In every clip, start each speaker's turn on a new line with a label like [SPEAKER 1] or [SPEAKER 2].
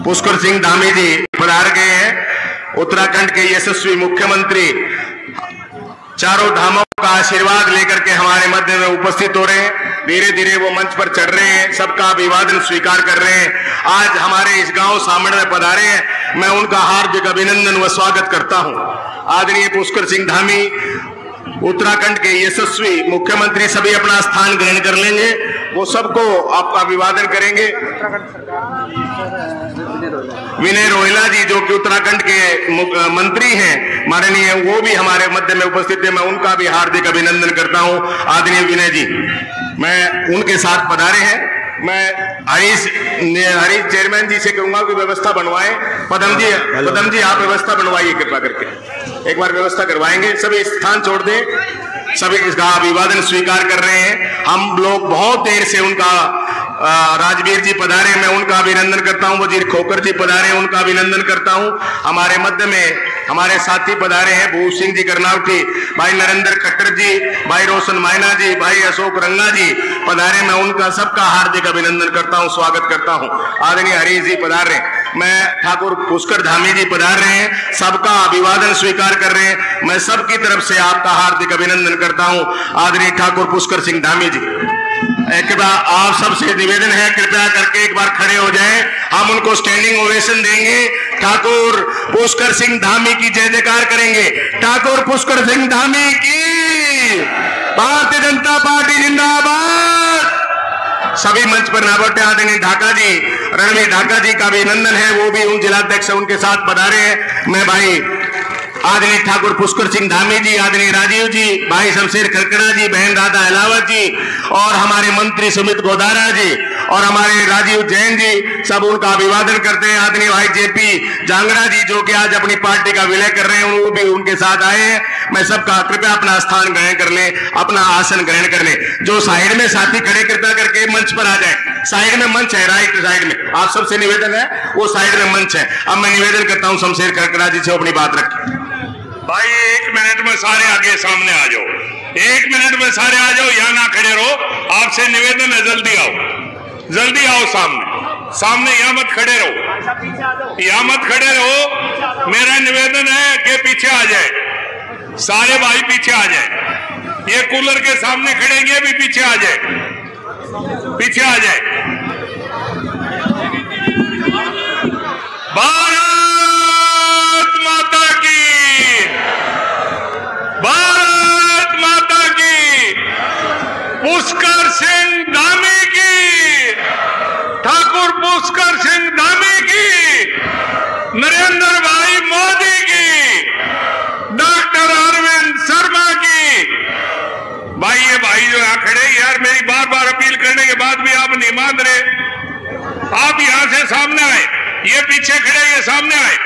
[SPEAKER 1] पुष्कर सिंह धामी जी पधार गए हैं। उत्तराखंड के यशस्वी मुख्यमंत्री चारों धामों का आशीर्वाद लेकर के हमारे मध्य में उपस्थित हो रहे हैं। धीरे धीरे वो मंच पर चढ़ रहे हैं, सबका अभिवादन स्वीकार कर रहे हैं। आज हमारे इस गांव सामने में पधारे हैं, मैं उनका हार्दिक अभिनंदन व स्वागत करता हूं। आदरणीय पुष्कर सिंह धामी उत्तराखंड के यशस्वी मुख्यमंत्री सभी अपना स्थान ग्रहण कर लेंगे, वो सबको आपका अभिवादन करेंगे। विनय रोहिला जी जो कि उत्तराखंड के मंत्री हैं माननीय, वो भी हमारे मध्य में उपस्थित है, मैं उनका भी हार्दिक अभिनंदन करता हूं। आदरणीय विनय जी मैं उनके साथ पधारे हैं। मैं हरीश चेयरमैन जी से कहूंगा कि व्यवस्था बनवाएं। पदम जी आप व्यवस्था बनवाइए कृपा करके, एक बार व्यवस्था करवाएंगे। सभी स्थान छोड़ दें, सभी इसका अभिवादन स्वीकार कर रहे हैं। हम लोग बहुत देर से उनका राजवीर जी पधारे, मैं उनका अभिनंदन करता हूं। वजीर खोकर जी पधारे, उनका अभिनंदन करता हूं। हमारे मध्य में हमारे साथी पधारे हैं, भूप सिंह जी करनावटी, भाई नरेंद्र खट्टर जी, भाई रोशन मायना जी, भाई अशोक रंगा जी पधारे, मैं उनका सबका हार्दिक अभिनंदन करता हूं, स्वागत करता हूं। आदरणीय हरीश जी पधार रहे हैं, मैं ठाकुर पुष्कर धामी जी पधार रहे हैं, सबका अभिवादन स्वीकार कर रहे हैं। मैं सबकी तरफ से आपका हार्दिक अभिनंदन करता हूं। आदरणीय ठाकुर पुष्कर सिंह धामी जी, एक बार आप सबसे निवेदन है कृपया करके एक बार खड़े हो जाएं, हम उनको स्टैंडिंग ओवेशन देंगे। ठाकुर पुष्कर सिंह धामी की जय जयकार करेंगे। ठाकुर पुष्कर सिंह धामी की, भारतीय जनता पार्टी जिंदाबाद। सभी मंच पर ना बैठे। आदरणीय ढाका जी, रणवीर ढाका जी का अभिनंदन है, वो भी उन जिलाध्यक्ष उनके साथ पधारे हैं। मैं भाई आदरणीय ठाकुर पुष्कर सिंह धामी जी, आदरणीय राजीव जी, भाई शमशेर खरकड़ा जी, बहन राधा अलावत जी और हमारे मंत्री सुमित गोदारा जी और हमारे राजीव जैन जी, सब उनका अभिवादन करते हैं। आदरणीय भाई जेपी जांगड़ा जी जो कि आज अपनी पार्टी का विलय कर रहे हैं, वो भी उनके साथ आए हैं। मैं सबका कृपया अपना स्थान ग्रहण कर लें, अपना आसन ग्रहण कर लें। जो साइड में साथी खड़े कृपया करके मंच पर आ जाए। साइड में मंच है, राइट साइड में, आप सबसे निवेदन है, वो साइड में मंच है। अब मैं निवेदन करता हूं शमशेर खरकड़ा जी से अपनी बात रखें।
[SPEAKER 2] भाई 1 मिनट में सारे आगे सामने आ जाओ, 1 मिनट में सारे आ जाओ, यहाँ ना खड़े रहो। आपसे निवेदन है जल्दी आओ, जल्दी आओ सामने, सामने यहाँ मत खड़े रहो, यहाँ मत खड़े रहो। मेरा निवेदन है कि पीछे आ जाए, सारे भाई पीछे आ जाए। ये कूलर के सामने खड़ेंगे भी पीछे आ जाए, पीछे आ जाए। भारत माता की, भारत माता की, पुष्कर सिंह धामी की, ठाकुर पुष्कर सिंह धामी की, नरेंद्र भाई मोदी की, डॉक्टर अरविंद शर्मा की। भाई ये भाई जो यहाँ खड़े, यार मेरी बार बार अपील करने के बाद भी आप नहीं मान रहे। आप यहां से सामने आए, ये पीछे खड़े, ये सामने आए।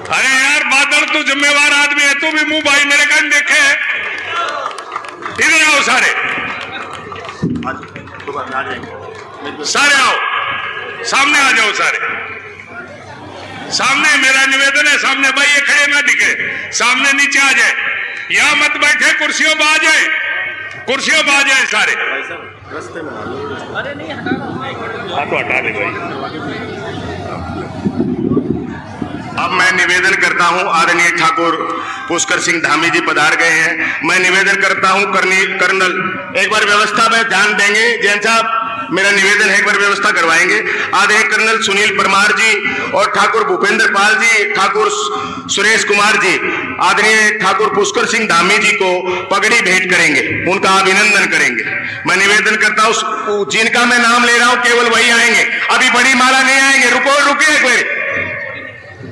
[SPEAKER 2] अरे यार बादल तू जिम्मेवार आदमी है, तू भी मुंह भाई मेरे कान देखे। इधर आओ सारे, सारे आओ, सामने आ जाओ सारे, सामने। मेरा निवेदन है सामने भाई ये खड़े ना दिखे, सामने नीचे आ जाए, यहां मत बैठे, कुर्सियों पर आ जाए, कुर्सियों पर आ जाए सारे। अरे नहीं हटा दे भाई।
[SPEAKER 1] अब मैं निवेदन करता हूं, आदरणीय ठाकुर पुष्कर सिंह धामी जी पधार गए हैं, मैं निवेदन करता हूं कर्नल, एक बार व्यवस्था में ध्यान देंगे। जैन साहब मेरा निवेदन है, एक बार व्यवस्था करवाएंगे। आदरणीय कर्नल सुनील परमार जी और ठाकुर भूपेंद्र पाल जी, ठाकुर सुरेश कुमार जी, आदरणीय ठाकुर पुष्कर सिंह धामी जी को पगड़ी भेंट करेंगे, उनका अभिनंदन करेंगे। मैं निवेदन करता हूं, जिनका मैं नाम ले रहा हूं केवल वही आएंगे, अभी बड़ी माला नहीं आएंगे। रुकिए एक बार,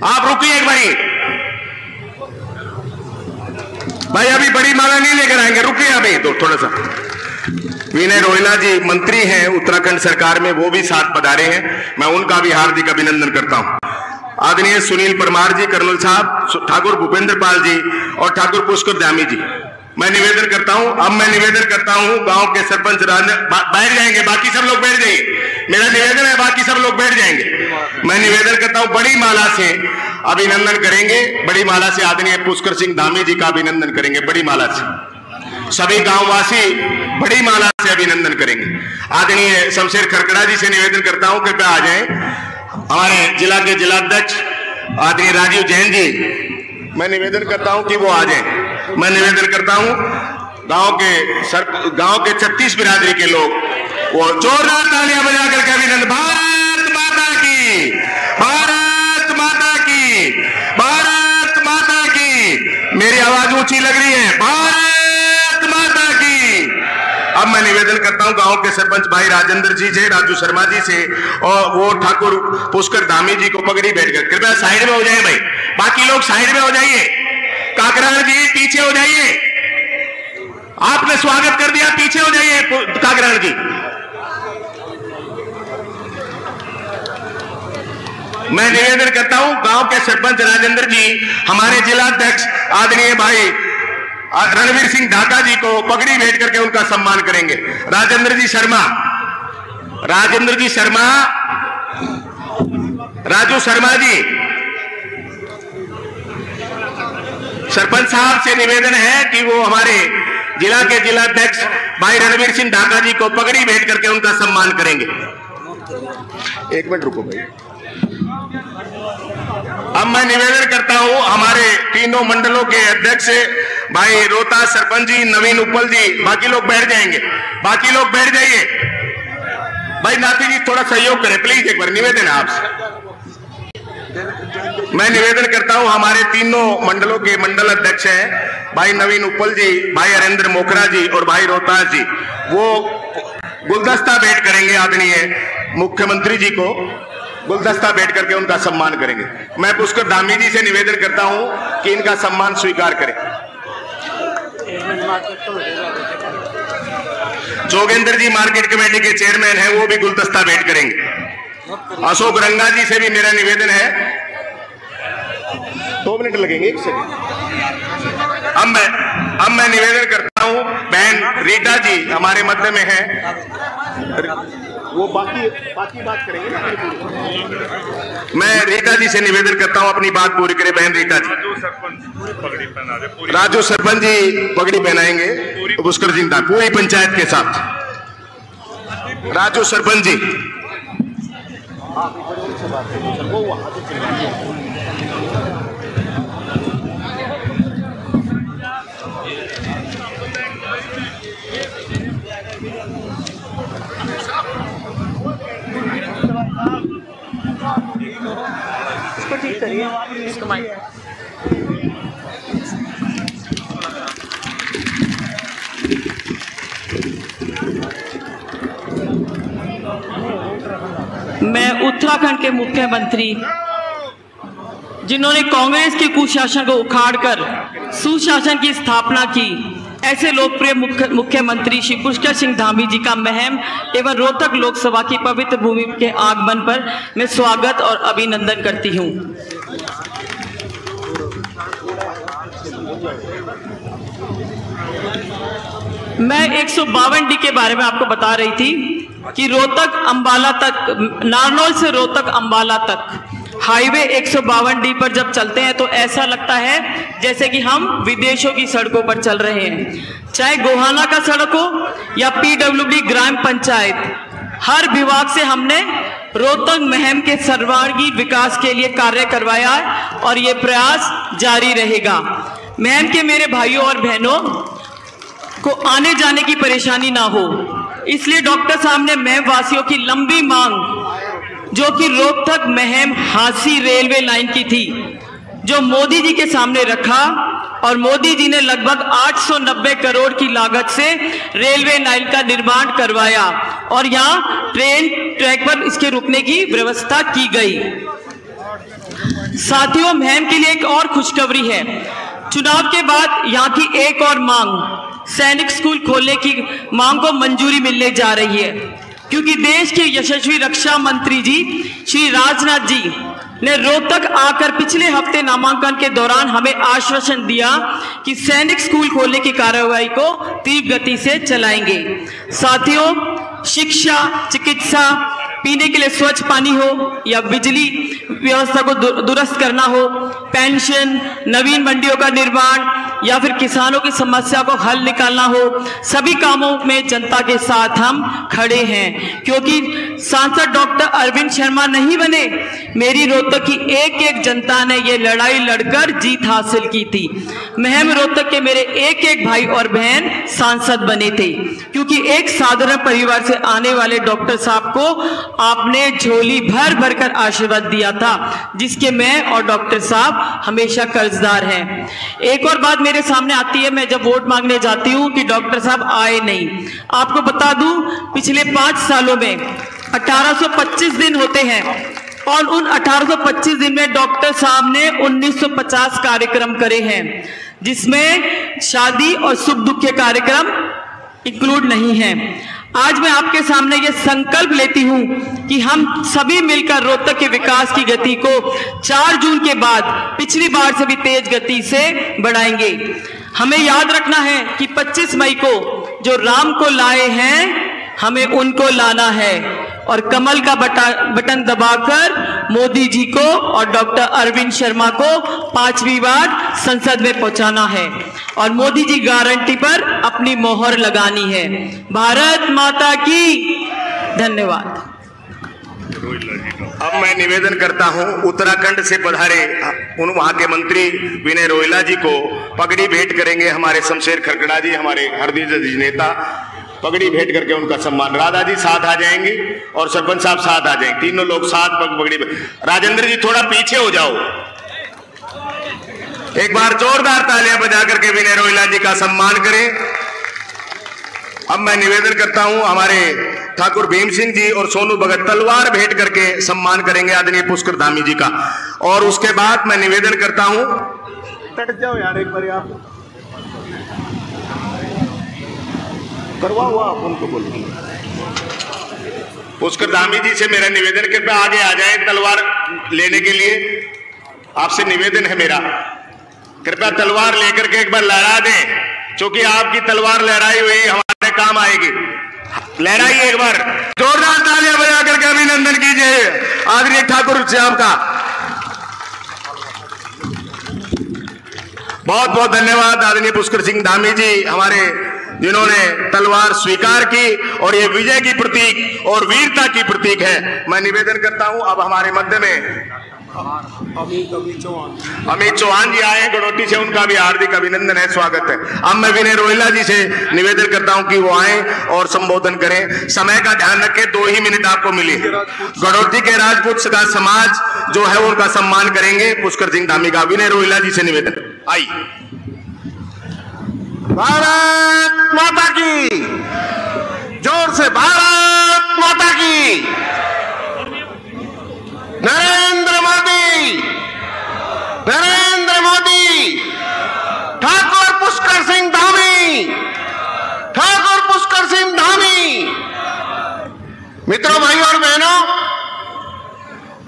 [SPEAKER 1] आप रुकिए एक बारी भाई, अभी बड़ी माला नहीं लेकर आएंगे, रुकिए अभी तो थोड़ा सा। विनय रोहिला जी मंत्री हैं उत्तराखंड सरकार में, वो भी साथ पधारे हैं, मैं उनका भी हार्दिक अभिनंदन करता हूं। आदरणीय सुनील परमार जी, कर्नल साहब, ठाकुर भूपेंद्र पाल जी और ठाकुर पुष्कर धामी जी, मैं निवेदन करता हूं। अब मैं निवेदन करता हूं, गांव के सरपंच बैठ जाएंगे, बाकी सब लोग बैठ जाइए। मेरा निवेदन है, बाकी सब लोग बैठ जाएंगे। मैं निवेदन करता हूं, बड़ी माला से अभिनंदन करेंगे, बड़ी माला से आदरणीय पुष्कर सिंह धामी जी का अभिनंदन करेंगे, बड़ी माला से। सभी गांववासी बड़ी माला से अभिनंदन करेंगे। आदरणीय शमशेर खरकड़ा जी से निवेदन करता हूं कृपया आ जाएं। हमारे जिला के जिलाध्यक्ष आदरणीय राजीव जैन जी, मैं निवेदन करता हूं कि वो आ जाएं। मैं निवेदन करता हूं गांव के 36 बिरादरी के लोग वो जोरदार तालियां बजा करके अभिनंदन। भारत माता की, भारत माता की, भारत माता की। मेरी आवाज ऊंची लग रही है, भारत माता की। अब मैं निवेदन करता हूं गांव के सरपंच भाई राजेंद्र जी से, राजू शर्मा जी से और वो ठाकुर पुष्कर धामी जी को पगड़ी बैठकर कृपया साइड में हो जाए भाई, बाकी लोग साइड में हो जाइए। काकरान जी पीछे हो जाइए, आपने स्वागत कर दिया, पीछे हो जाइए काकरान जी। मैं निवेदन करता हूं गांव के सरपंच राजेंद्र जी, हमारे जिलाध्यक्ष आदरणीय भाई रणवीर सिंह ढाका जी को पगड़ी भेंट करके उनका सम्मान करेंगे। राजेंद्र जी शर्मा, राजेंद्र जी शर्मा, राजू शर्मा जी, सरपंच साहब से निवेदन है कि वो हमारे जिला के जिलाध्यक्ष भाई रणवीर सिंह ढाका जी को पगड़ी भेंट करके उनका सम्मान करेंगे। एक मिनट रुको भाई। अब मैं निवेदन करता हूं हमारे तीनों मंडलों के अध्यक्ष भाई रोहतास सरपंच जी, नवीन उपल जी, बाकी लोग बैठ जाएंगे, बाकी लोग बैठ जाइए। भाई नाथी जी थोड़ा सहयोग करें प्लीज, एक बार निवेदन है आपसे। मैं निवेदन करता हूं हमारे तीनों मंडलों के मंडल अध्यक्ष हैं भाई नवीन उपल जी, भाई हरेंद्र मोखरा जी और भाई रोहतास जी, वो गुलदस्ता भेंट करेंगे आदरणीय मुख्यमंत्री जी को, गुलदस्ता भेंट करके उनका सम्मान करेंगे। मैं पुष्कर धामी जी से निवेदन करता हूं कि इनका सम्मान स्वीकार करें। जोगेंद्र जी मार्केट कमेटी के चेयरमैन हैं, वो भी गुलदस्ता भेंट करेंगे। अशोक रंगा जी से भी मेरा निवेदन है, 2 मिनट लगेंगे, 1 सेकंड। अब मैं निवेदन करता हूं बहन रीटा जी हमारे मध्य में है, वो बाकी बात करेंगे ना। मैं रीटा जी से निवेदन करता हूं अपनी बात पूरी करें बहन रीटा जी। राजू सरपंच जी पगड़ी पहनाएंगे पुष्कर जी पूरी पंचायत के साथ। राजू सरपंच जी, इसको ठीक करिए, इसको माइक।
[SPEAKER 3] मैं उत्तराखंड के मुख्यमंत्री जिन्होंने कांग्रेस के कुशासन को उखाड़कर सुशासन की स्थापना की, ऐसे लोकप्रिय मुख्यमंत्री श्री पुष्कर सिंह धामी जी का महम एवं रोहतक लोकसभा की पवित्र भूमि के आगमन पर मैं स्वागत और अभिनंदन करती हूं। मैं 152D के बारे में आपको बता रही थी कि रोहतक अंबाला तक, नारनौल से रोहतक अंबाला तक हाईवे 152D पर जब चलते हैं तो ऐसा लगता है जैसे कि हम विदेशों की सड़कों पर चल रहे हैं। चाहे गोहाना का सड़क हो या PWD ग्राम पंचायत, हर विभाग से हमने रोहतक महम के सर्वांगीण विकास के लिए कार्य करवाया है और ये प्रयास जारी रहेगा। महम के मेरे भाइयों और बहनों को आने जाने की परेशानी ना हो, इसलिए डॉक्टर साहब ने महम वासियों की लंबी मांग जो कि रोहतक महम हांसी रेलवे लाइन की थी, जो मोदी जी के सामने रखा और मोदी जी ने लगभग 890 करोड़ की लागत से रेलवे लाइन का निर्माण करवाया और यहाँ ट्रेन ट्रैक पर इसके रुकने की व्यवस्था की गई। साथियों, महम के लिए एक और खुशखबरी है। चुनाव के बाद यहाँ की एक और मांग, सैनिक स्कूल खोलने की मांग को मंजूरी मिलने जा रही है, क्योंकि देश के यशस्वी रक्षा मंत्री जी श्री राजनाथ जी ने रोहतक आकर पिछले हफ्ते नामांकन के दौरान हमें आश्वासन दिया कि सैनिक स्कूल खोलने की कार्यवाही को तीव्र गति से चलाएंगे। साथियों, शिक्षा, चिकित्सा, पीने के लिए स्वच्छ पानी हो या बिजली व्यवस्था को दुरुस्त करना हो, पेंशन, नवीन मंडियों का निर्माण या फिर किसानों की समस्या को हल निकालना हो, सभी कामों में जनता के साथ हम खड़े हैं। क्योंकि सांसद डॉक्टर अरविंद शर्मा नहीं बने, मेरी रोहतक की एक एक जनता ने ये लड़ाई लड़कर जीत हासिल की थी। महम रोहतक के मेरे एक एक भाई और बहन सांसद बने थे, क्योंकि एक साधारण परिवार से आने वाले डॉक्टर साहब को आपने झोली भर भर कर आशीर्वाद दिया था, जिसके मैं और डॉक्टर साहब हमेशा कर्जदार हैं। एक और बात मेरे सामने आती है, मैं जब वोट मांगने जाती हूं कि डॉक्टर साहब आए नहीं। आपको बता दूं, पिछले 5 सालों में 1825 दिन होते हैं और उन 1825 दिन में डॉक्टर साहब ने 1950 कार्यक्रम करे हैं, जिसमें शादी और सुख दुख के कार्यक्रम इंक्लूड नहीं है। आज मैं आपके सामने ये संकल्प लेती हूं कि हम सभी मिलकर रोहतक के विकास की गति को 4 जून के बाद पिछली बार से भी तेज गति से बढ़ाएंगे। हमें याद रखना है कि 25 मई को जो राम को लाए हैं, हमें उनको लाना है और कमल का बटन दबाकर मोदी जी को और डॉक्टर अरविंद शर्मा को 5वीं बार संसद में पहुंचाना है और मोदी जी गारंटी पर अपनी मोहर लगानी है। भारत माता की। धन्यवाद।
[SPEAKER 1] अब मैं निवेदन करता हूं, उत्तराखंड से पधारे उन वहां के मंत्री विनय रोहिला जी को पगड़ी भेंट करेंगे हमारे शमशेर खरकड़ा जी, हमारे हरदीप नेता, पगड़ी भेंट करके उनका सम्मान। राधा जी साथ आ जाएंगी और सरपंच साहब साथ आ जाएंगे, तीनों लोग साथ पगड़ी। राजेंद्र जी थोड़ा पीछे हो जाओ। एक बार जोरदार तालियां बजा करके विनय रोहिला जी का सम्मान करें। अब मैं निवेदन करता हूं, हमारे ठाकुर भीम सिंह जी और सोनू भगत तलवार भेंट करके सम्मान करेंगे आदरणीय पुष्कर धामी जी का। और उसके बाद मैं निवेदन करता हूं, कट जाओ यार एक बार, आप करवा हुआ आप उनको बोलो। पुष्कर धामी जी से मेरा निवेदन, कृपया आगे आ जाए तलवार लेने के लिए। आपसे निवेदन है मेरा, कृपया तलवार लेकर के एक बार लहरा दें, क्योंकि आपकी तलवार लहराई हुई हमारे काम आएगी। लहराइए एक बार, जोरदार तालियां बजा करके अभिनंदन कीजिए आदरणीय ठाकुर साहब का। बहुत बहुत धन्यवाद आदरणीय पुष्कर सिंह धामी जी, हमारे जिन्होंने तलवार स्वीकार की और ये विजय की प्रतीक और वीरता की प्रतीक है। मैं निवेदन करता हूं, अब हमारे मध्य में अमित चौहान जी आए हैं गड़ोटी से, उनका भी हार्दिक अभिनंदन है, स्वागत है। अब मैं विनय रोहिला जी से निवेदन करता हूं कि वो आए और संबोधन करें। समय का ध्यान रखें, 2 ही मिनट आपको मिले। गड़ोटी के राजपूत का समाज जो है उनका सम्मान करेंगे पुष्कर सिंह धामी का। विनय रोहिला जी से निवेदन। आई।
[SPEAKER 4] भारत माता की, जोर से भारत माता की। नरेंद्र मोदी, नरेंद्र मोदी, ठाकुर पुष्कर सिंह धामी, ठाकुर पुष्कर सिंह धामी। मित्रों, भाइयों और बहनों,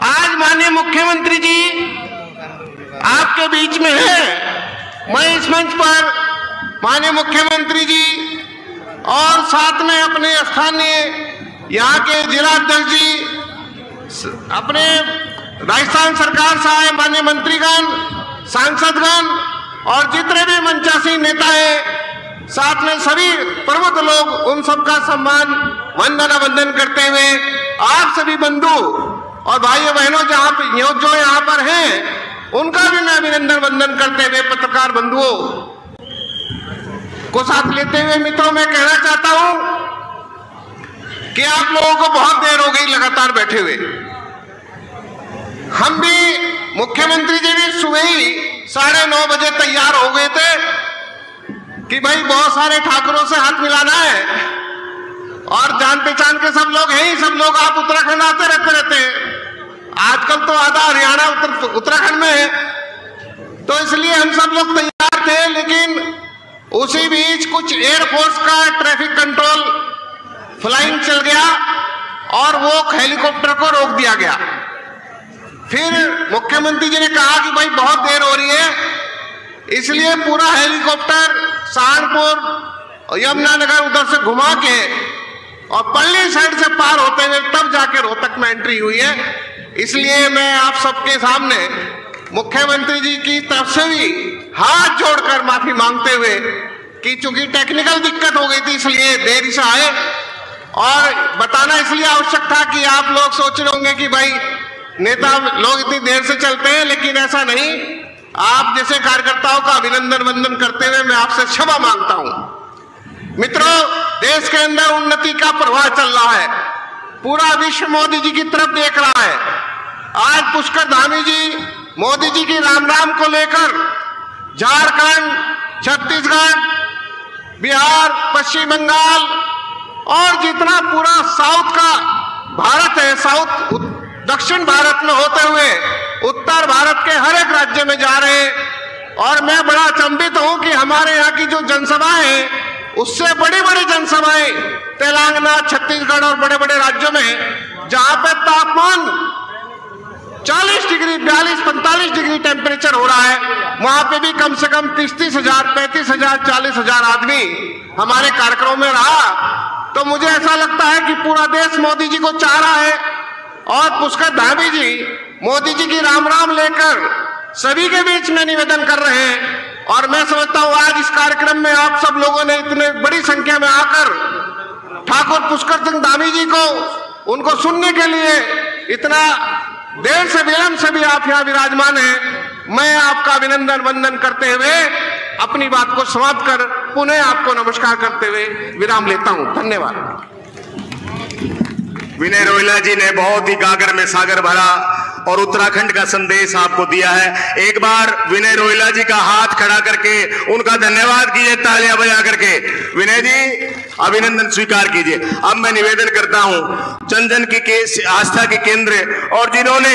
[SPEAKER 4] आज माननीय मुख्यमंत्री जी आपके बीच में है। मैं इस मंच पर माननीय मुख्यमंत्री जी और साथ में अपने स्थानीय यहाँ के जिलाध्यक्ष जी, अपने राजस्थान सरकार से आए माननीय मंत्रीगण, सांसदगण और जितने भी मंचासीन नेता हैं, साथ में सभी प्रमुख लोग, उन सबका सम्मान वंदन करते हुए आप सभी बंधु और भाइयों बहनों जो यहाँ पर हैं, उनका भी मैं अभिनंदन वंदन करते हुए पत्रकार बंधुओं को साथ लेते हुए मित्रों, मैं कहना चाहता हूं कि आप लोगों को बहुत देर हो गई लगातार बैठे हुए। हम भी, मुख्यमंत्री जी भी सुबह ही 9:30 बजे तैयार हो गए थे कि भाई बहुत सारे ठाकुरों से हाथ मिलाना है और जान पहचान के सब लोग हैं ही, सब लोग आप उत्तराखंड आते रहते हैं। आजकल तो आधा हरियाणा उत्तराखंड में है, तो इसलिए हम सब लोग तैयार थे। लेकिन उसी बीच कुछ एयरफोर्स का ट्रैफिक कंट्रोल फ्लाइंग चल गया और वो हेलीकॉप्टर को रोक दिया गया। फिर मुख्यमंत्री जी ने कहा कि भाई बहुत देर हो रही है, इसलिए पूरा हेलीकॉप्टर सहारनपुर और यमुनानगर उधर से घुमा के और पल्ली साइड से पार होते हुए तब जाके रोहतक में एंट्री हुई है। इसलिए मैं आप सबके सामने मुख्यमंत्री जी की तरफ से भी हाथ जोड़कर माफी मांगते हुए कि चूंकि टेक्निकल दिक्कत हो गई थी इसलिए देरी से आए, और बताना इसलिए आवश्यक था कि आप लोग सोच रहे होंगे कि भाई नेता लोग इतनी देर से चलते हैं, लेकिन ऐसा नहीं। आप जैसे कार्यकर्ताओं का अभिनंदन वंदन करते हुए मैं आपसे क्षमा मांगता हूं। मित्रों, देश के अंदर उन्नति का प्रवाह चल रहा है, पूरा विश्व मोदी जी की तरफ देख रहा है। आज पुष्कर धामी जी मोदी जी की राम राम को लेकर झारखंड, छत्तीसगढ़, बिहार, पश्चिम बंगाल और जितना पूरा साउथ का भारत है, साउथ दक्षिण भारत में होते हुए उत्तर भारत के हर एक राज्य में जा रहे हैं। और मैं बड़ा अचंभित हूं कि हमारे यहाँ की जो जनसभाएं हैं उससे बड़ी बड़ी जनसभाएं तेलंगाना, छत्तीसगढ़ और बड़े बड़े राज्यों में जहां पे तापमान 40 डिग्री, 42, 45 डिग्री टेम्परेचर हो रहा है, वहां पे भी कम से कम 30-30 हजार, 35 हजार, 40 हजार आदमी हमारे कार्यक्रमों में रहा। तो मुझे ऐसा लगता है कि पूरा देश मोदी जी को चाह रहा है और पुष्कर धामी जी मोदी जी की राम राम लेकर सभी के बीच में निवेदन कर रहे हैं। और मैं समझता हूं आज इस कार्यक्रम में आप सब लोगों ने इतने बड़ी संख्या में आकर ठाकुर पुष्कर सिंह धामी जी को, उनको सुनने के लिए इतना देर से विलंब से भी आप यहाँ विराजमान हैं। मैं आपका अभिनंदन वंदन करते हुए अपनी बात को समाप्त कर पुनः आपको नमस्कार करते हुए विराम लेता हूं। धन्यवाद।
[SPEAKER 1] विनय रोहिला जी ने बहुत ही गागर में सागर भरा और उत्तराखंड का संदेश आपको दिया है। एक बार विनय रोहिला जी का हाथ खड़ा करके उनका धन्यवाद कीजिए, तालियां बजा करके। विनय जी, अभिनंदन स्वीकार कीजिए। अब मैं निवेदन करता हूं जन जन की आस्था के केंद्र और जिन्होंने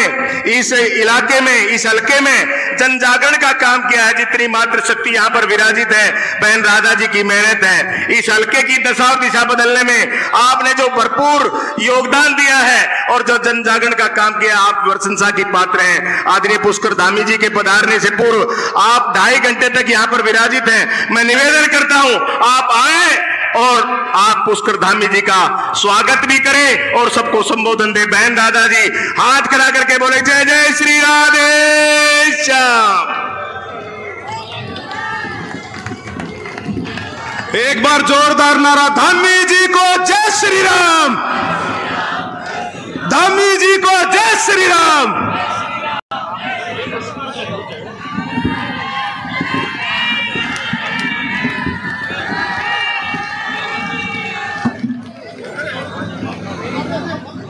[SPEAKER 1] इस इलाके में, इस हल्के में जन जागरण का काम किया है, जितनी मात्र शक्ति यहाँ पर विराजित है, बहन राधा जी की मेहनत है। इस हल्के की दशा और दिशा बदलने में आपने जो भरपूर योगदान दिया है और जो जन जागरण का काम किया, आप प्रशंसा की पात्र हैं। आदरणीय पुष्कर धामी जी के पधारने से पूर्व आप 2.5 घंटे तक यहाँ पर विराजित हैं। मैं निवेदन करता हूं आप आए और आप पुष्कर धामी जी का स्वागत भी करें और सबको संबोधन दे। बहन राधा जी हाथ खड़ा करके बोले जय जय श्री राधे श्याम।
[SPEAKER 5] एक बार जोरदार नारा, धामी जी को जय श्री राम, धामी जी को जय श्री राम।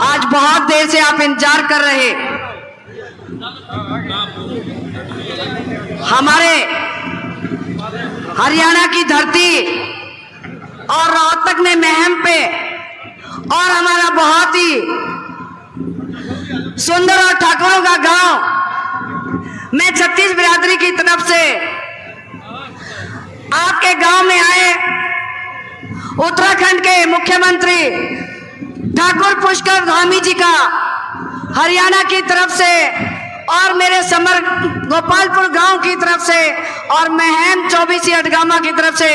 [SPEAKER 6] आज बहुत देर से आप इंतजार कर रहे, हमारे हरियाणा की धरती और रोहतक में महम पे और हमारा बहुत ही सुंदर और ठाकुरों का गांव, मैं छत्तीस बिरादरी की तरफ से आपके गांव में आए उत्तराखंड के मुख्यमंत्री ठाकुर पुष्कर धामी जी का हरियाणा की तरफ से और मेरे समर गोपालपुर गांव की तरफ से और महम 24 अटगामा की तरफ से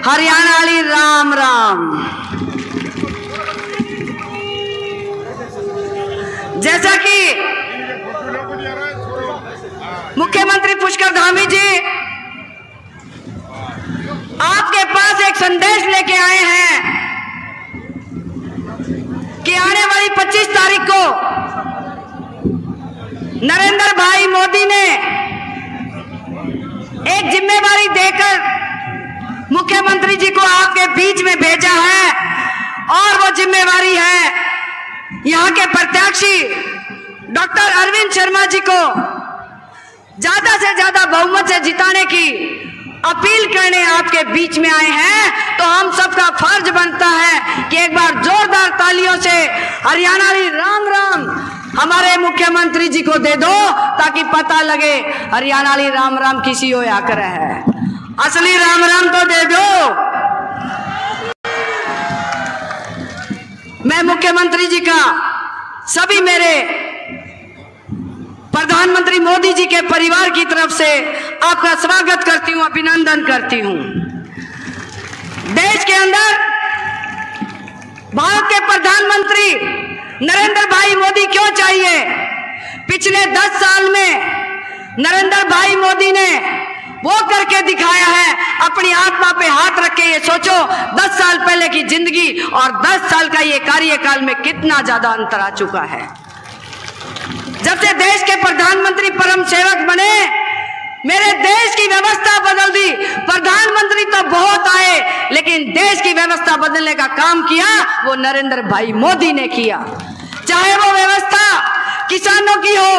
[SPEAKER 6] हरियाणा वाली राम राम। जैसा कि मुख्यमंत्री पुष्कर धामी जी आपके पास एक संदेश लेके आए हैं कि आने वाली 25 तारीख को नरेंद्र भाई मोदी ने एक जिम्मेवारी देकर मुख्यमंत्री जी को आपके बीच में भेजा है और वो जिम्मेवारी है यहाँ के प्रत्याशी डॉक्टर अरविंद शर्मा जी को ज्यादा से ज्यादा बहुमत से जिताने की अपील करने आपके बीच में आए हैं। तो हम सबका फर्ज बनता है कि एक बार जोरदार तालियों से हरियाणा राम राम हमारे मुख्यमंत्री जी को दे दो ताकि पता लगे हरियाणा राम राम किसी हो आकर है, असली राम राम तो दे दो। मैं मुख्यमंत्री जी का, सभी मेरे प्रधानमंत्री मोदी जी के परिवार की तरफ से आपका स्वागत करती हूं, अभिनंदन करती हूं। देश के अंदर भारत के प्रधानमंत्री नरेंद्र भाई मोदी क्यों चाहिए? पिछले 10 साल में नरेंद्र भाई मोदी ने वो करके दिखाया है। अपनी आत्मा पे हाथ रख के ये सोचो 10 साल पहले की जिंदगी और 10 साल का ये कार्यकाल में कितना ज्यादा अंतर आ चुका है। जब से देश के प्रधानमंत्री परम सेवक बने, मेरे देश की व्यवस्था बदल दी। प्रधानमंत्री तो बहुत आए, लेकिन देश की व्यवस्था बदलने का काम किया वो नरेंद्र भाई मोदी ने किया। चाहे वो व्यवस्था किसानों की हो,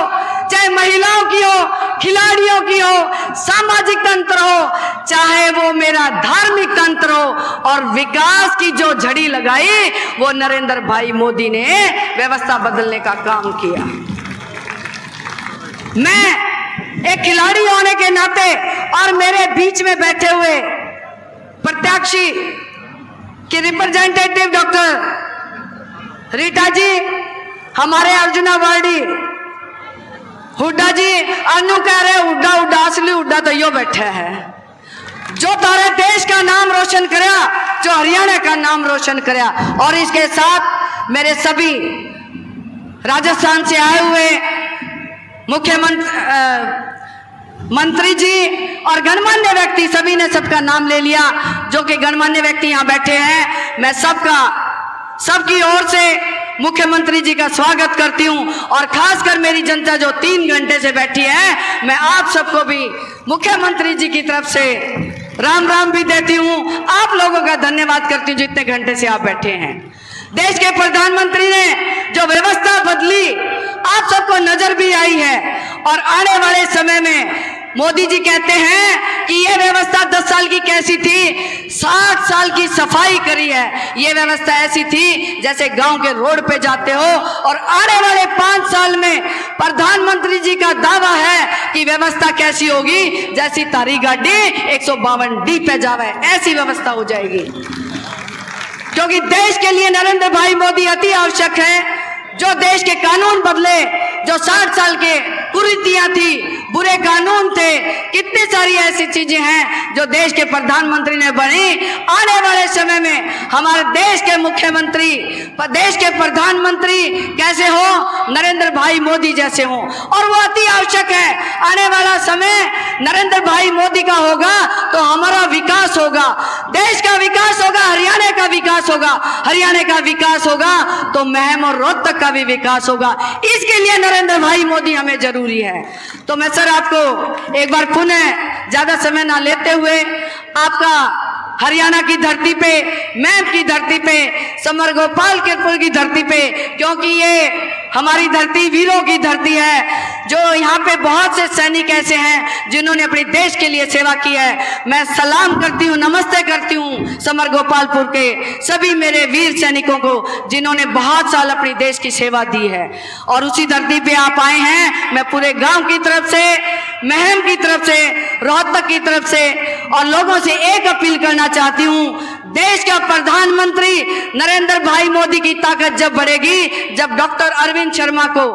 [SPEAKER 6] चाहे महिलाओं की हो, खिलाड़ियों की हो, सामाजिक तंत्र हो, चाहे वो मेरा धार्मिक तंत्र हो, और विकास की जो झड़ी लगाई वो नरेंद्र भाई मोदी ने व्यवस्था बदलने का काम किया। मैं एक खिलाड़ी होने के नाते और मेरे बीच में बैठे हुए प्रत्याशी के रिप्रेजेंटेटिव डॉक्टर रीटा जी, हमारे अर्जुना वार्डी, हुड्डा जी, अनु कह रहे हुड्डा हुड्डा, असली हुड्डा तो यो बैठे हैं। जो तारे देश का नाम रोशन कराया, जो हरियाणा का नाम रोशन कराया, और इसके साथ मेरे सभी राजस्थान से आए हुए मंत्री जी और गणमान्य व्यक्ति, सभी ने सबका नाम ले लिया। जो कि गणमान्य व्यक्ति यहाँ बैठे हैं, मैं सबकी ओर से मुख्यमंत्री जी का स्वागत करती हूँ। और खासकर मेरी जनता जो 3 घंटे से बैठी है, मैं आप सबको भी मुख्यमंत्री जी की तरफ से राम राम भी देती हूँ। आप लोगों का धन्यवाद करती हूँ जितने घंटे से आप बैठे हैं। देश के प्रधानमंत्री ने जो व्यवस्था बदली, आप सबको नजर भी आई है। और आने वाले समय में मोदी जी कहते हैं कि ये व्यवस्था 10 साल की कैसी थी, 60 साल की सफाई करी है। ये व्यवस्था ऐसी थी जैसे गांव के रोड पे जाते हो। और आने वाले 5 साल में प्रधानमंत्री जी का दावा है कि व्यवस्था कैसी होगी, जैसी तारी गाड़ी 152D पे जावे, ऐसी व्यवस्था हो जाएगी। क्योंकि देश के लिए नरेंद्र भाई मोदी अति आवश्यक है। जो देश के कानून बदले, जो 60 साल के कुरीतियां थी, बुरे कानून थे, कितनी सारी ऐसी चीजें हैं जो देश के प्रधानमंत्री ने बनी। आने वाले समय में हमारे देश के मुख्यमंत्री, देश के प्रधानमंत्री कैसे हो, नरेंद्र भाई मोदी जैसे हो। और वो अति आवश्यक है। आने वाला समय नरेंद्र भाई मोदी का होगा तो हमारा विकास होगा, देश का विकास होगा, हरियाणा का विकास होगा, हरियाणा का विकास होगा तो महम और रोहतक का भी विकास होगा। इसके लिए नरेंद्र भाई मोदी हमें जरूरी है। तो मैं सर आपको एक बार पुनः ज्यादा समय ना लेते हुए आपका हरियाणा की धरती पे, मैम की धरती पे, समर गोपालपुर की धरती पे, क्योंकि ये हमारी धरती वीरों की धरती है। जो यहाँ पे बहुत से सैनिक ऐसे हैं जिन्होंने अपने देश के लिए सेवा की है। मैं सलाम करती हूँ, नमस्ते करती हूँ समर गोपालपुर के सभी मेरे वीर सैनिकों को जिन्होंने बहुत साल अपनी देश की सेवा दी है। और उसी धरती पे आप आए हैं। मैं पूरे गांव की तरफ से, महम की तरफ से, रोहतक की तरफ से और लोगों से एक अपील करना चाहती हूँ। देश का प्रधानमंत्री नरेंद्र भाई मोदी की ताकत जब बढ़ेगी, जब डॉक्टर अरविंद शर्मा को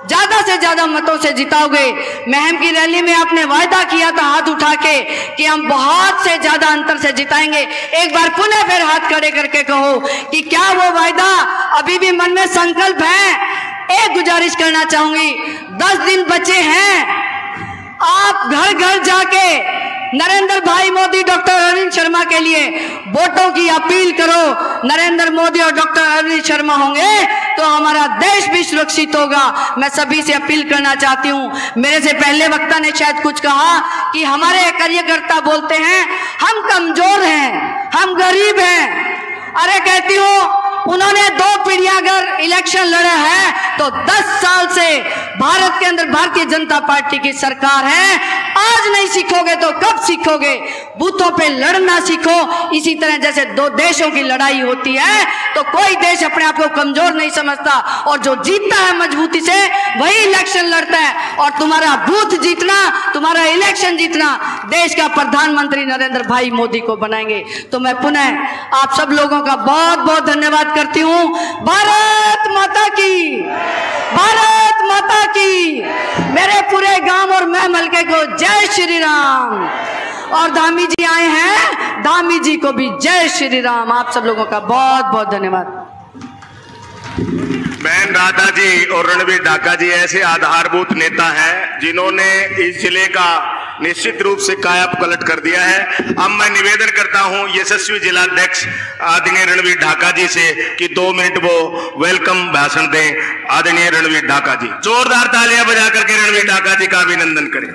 [SPEAKER 6] ज्यादा से ज्यादा मतों से जिताओगे। महम की रैली में आपने वायदा किया था हाथ उठा के कि हम बहुत से ज्यादा अंतर से जिताएंगे। एक बार पुनः फिर हाथ खड़े करके कहो कि क्या वो वायदा अभी भी मन में संकल्प है। एक गुजारिश करना चाहूंगी, 10 दिन बचे हैं, आप घर घर जाके नरेंद्र भाई मोदी, डॉक्टर अरविंद शर्मा के लिए वोटों की अपील करो। नरेंद्र मोदी और डॉक्टर अरविंद शर्मा होंगे तो हमारा देश भी सुरक्षित होगा। मैं सभी से अपील करना चाहती हूँ। मेरे से पहले वक्ता ने शायद कुछ कहा कि हमारे कार्यकर्ता बोलते हैं हम कमजोर हैं, हम गरीब हैं। अरे कहती हूँ, उन्होंने 2 पीढ़ियां अगर इलेक्शन लड़ा है तो 10 साल से भारत के अंदर भारतीय जनता पार्टी की सरकार है। आज नहीं सीखोगे तो कब सीखोगे। बूथों पे लड़ना सीखो। इसी तरह जैसे 2 देशों की लड़ाई होती है तो कोई देश अपने आप को कमजोर नहीं समझता, और जो जीतता है मजबूती से वही इलेक्शन लड़ता है। और तुम्हारा बूथ जीतना, तुम्हारा इलेक्शन जीतना देश का प्रधानमंत्री नरेंद्र भाई मोदी को बनाएंगे। तो मैं पुनः आप सब लोगों का बहुत बहुत धन्यवाद करती हूँ। भारत माता की, भारत माता की। मेरे पूरे गांव और मैं हल्के को जय श्री राम। और धामी जी आए हैं, धामी जी को भी जय श्री राम। आप सब लोगों का बहुत बहुत धन्यवाद।
[SPEAKER 1] बहन राधा जी और रणवीर ढाका जी ऐसे आधारभूत नेता हैं जिन्होंने इस जिले का निश्चित रूप से काया पलट कर दिया है। अब मैं निवेदन करता हूं यशस्वी जिलाध्यक्ष आदरणीय रणवीर ढाका जी से कि 2 मिनट वो वेलकम भाषण दें। आदरणीय रणवीर ढाका जी, जोरदार तालियां बजा करके रणवीर ढाका जी का अभिनंदन करें।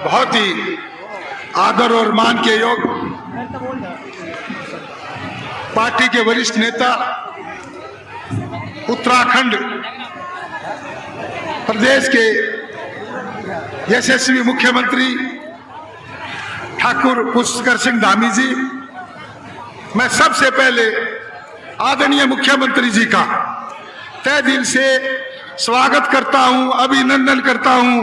[SPEAKER 5] बहुत ही आदर और मान के योग पार्टी के वरिष्ठ नेता, उत्तराखंड प्रदेश के यशस्वी मुख्यमंत्री ठाकुर पुष्कर सिंह धामी जी, मैं सबसे पहले आदरणीय मुख्यमंत्री जी का तहे दिल से स्वागत करता हूं, अभिनंदन करता हूं,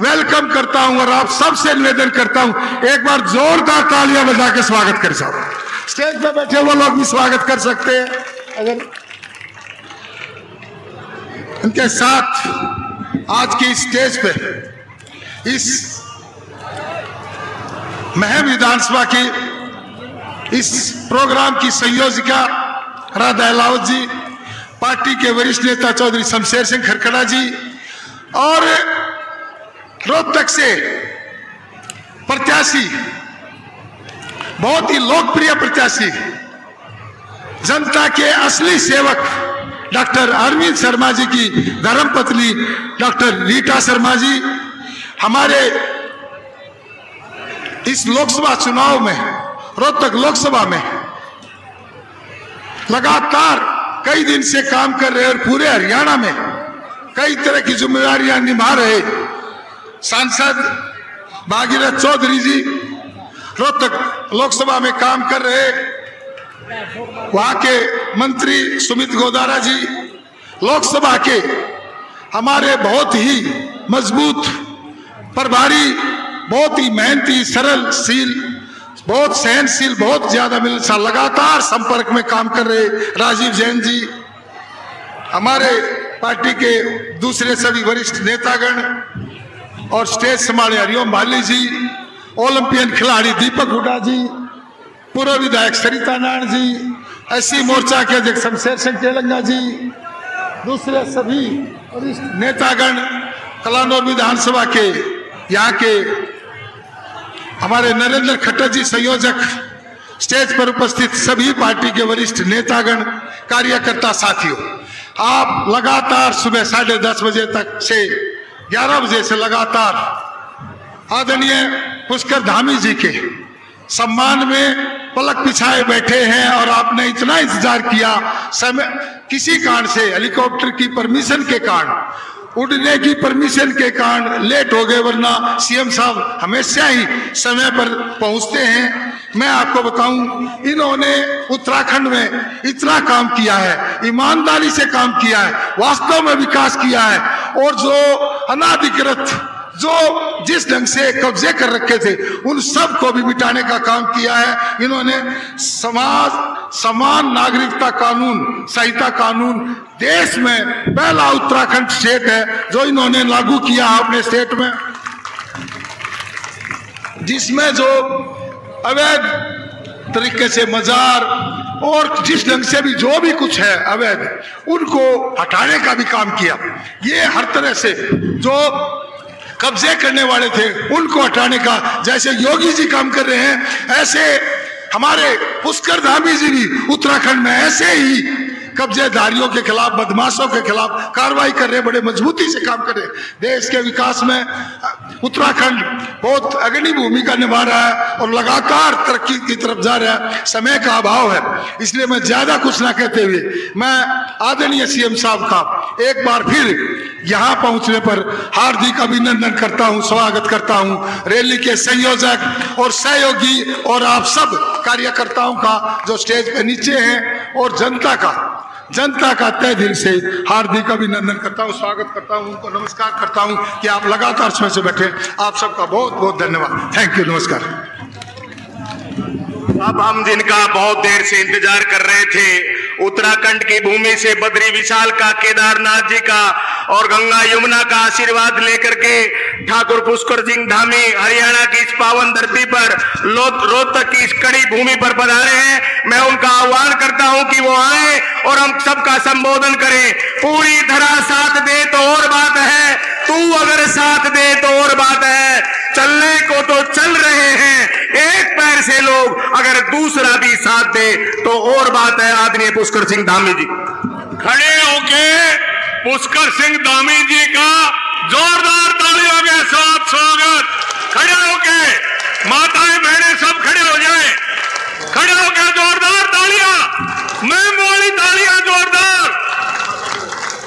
[SPEAKER 5] वेलकम करता हूं और आप सबसे निवेदन करता हूं एक बार जोरदार तालियां बजा के स्वागत कर सकते। स्टेज पे बैठे वो लोग भी स्वागत कर सकते हैं। अगर उनके साथ आज की स्टेज पे इस महम विधानसभा की इस प्रोग्राम की संयोजिका राधा अहलावत जी, पार्टी के वरिष्ठ नेता चौधरी शमशेर सिंह खरखड़ा जी और रोहतक से प्रत्याशी, बहुत ही लोकप्रिय प्रत्याशी, जनता के असली सेवक डॉक्टर अरविंद शर्मा जी की धर्मपत्नी डॉक्टर रीटा शर्मा जी हमारे इस लोकसभा चुनाव में, रोहतक लोकसभा में लगातार कई दिन से काम कर रहे और पूरे हरियाणा में कई तरह की जिम्मेदारियां निभा रहे सांसद भागीरथ चौधरी जी रोहतक लोकसभा में काम कर रहे, वहां के मंत्री सुमित गोदारा जी, लोकसभा के हमारे बहुत ही मजबूत प्रभारी, बहुत ही मेहनती, सरलशील, बहुत सहनशील, बहुत ज्यादा मिलनसार, लगातार संपर्क में काम कर रहे राजीव जैन जी, हमारे पार्टी के दूसरे सभी वरिष्ठ नेतागण और स्टेज संभाले हरिओम भाली जी, ओलंपियन खिलाड़ी दीपक हुड्डा जी, पूर्व विधायक सरिता नारायण जी, एससी मोर्चा के अध्यक्ष शमशेर सिंह तेलंगा जी, दूसरे सभी वरिष्ठ नेतागण, कलानौर विधानसभा के यहाँ के हमारे नरेंद्र खट्टर जी संयोजक, स्टेज पर उपस्थित सभी पार्टी के वरिष्ठ नेतागण, कार्यकर्ता साथियों, आप लगातार सुबह 10:30 बजे तक से 11 बजे से लगातार आदरणीय पुष्कर धामी जी के सम्मान में पलक बिछाए बैठे हैं और आपने इतना इंतजार किया, समय किसी कारण से हेलीकॉप्टर की परमिशन के कारण, उड़ने की परमिशन के कारण लेट हो गए, वरना सीएम साहब हमेशा ही समय पर पहुंचते हैं। मैं आपको बताऊं, इन्होंने उत्तराखंड में इतना काम किया है, ईमानदारी से काम किया है, वास्तव में विकास किया है और जो अनाधिकृत, जो जिस ढंग से कब्जे कर रखे थे, उन सब को भी मिटाने का काम किया है इन्होंने। समान नागरिकता कानून, संहिता कानून देश में पहला उत्तराखंड स्टेट है जो इन्होंने लागू किया अपने स्टेट में, जिसमें जो अवैध तरीके से मजार और जिस ढंग से भी जो भी कुछ है अवैध, उनको हटाने का भी काम किया। ये हर तरह से जो कब्जे करने वाले थे उनको हटाने का, जैसे योगी जी काम कर रहे हैं, ऐसे हमारे पुष्कर धामी जी भी उत्तराखंड में ऐसे ही कब्जेदारियों के खिलाफ, बदमाशों के खिलाफ कार्रवाई कर रहे, बड़े मजबूती से काम कर रहे। देश के विकास में उत्तराखंड बहुत अग्रणी भूमिका निभा रहा है और लगातार तरक्की की तरफ जा रहा है। समय का अभाव है, इसलिए मैं ज्यादा कुछ ना कहते हुए मैं आदरणीय सीएम साहब का एक बार फिर यहाँ पहुंचने पर हार्दिक अभिनंदन करता हूँ, स्वागत करता हूँ। रैली के संयोजक और सहयोगी और आप सब कार्यकर्ताओं का जो स्टेज पे नीचे हैं और जनता का तहे दिल से हार्दिक अभिनंदन करता हूं, स्वागत करता हूं, उनको नमस्कार करता हूं कि आप लगातार समय से बैठे। आप सबका बहुत बहुत धन्यवाद। थैंक यू, नमस्कार।
[SPEAKER 1] अब हम जिनका बहुत देर से इंतजार कर रहे थे उत्तराखंड की भूमि से बद्री विशाल का, केदारनाथ जी का और गंगा यमुना का आशीर्वाद लेकर के ठाकुर पुष्कर सिंह धामी हरियाणा की इस पावन धरती पर रोहतक की इस कड़ी भूमि पर पधारे हैं। मैं उनका आह्वान करता हूं कि वो आए और हम सबका संबोधन करें। पूरी धरा साथ दे तो और बात है, तू अगर साथ दे तो और बात है। चलने को तो चल रहे हैं, एक पैर से लोग अगर दूसरा भी साथ दे तो और बात है। आदरणीय पुष्कर सिंह धामी जी
[SPEAKER 2] खड़े होके पुष्कर सिंह धामी जी का जोरदार तालियों के साथ स्वागत। खड़े होके माताएं बहनें सब खड़े हो जाएं, खड़े होके जोरदार तालियां, मैम वाली तालियां जोरदार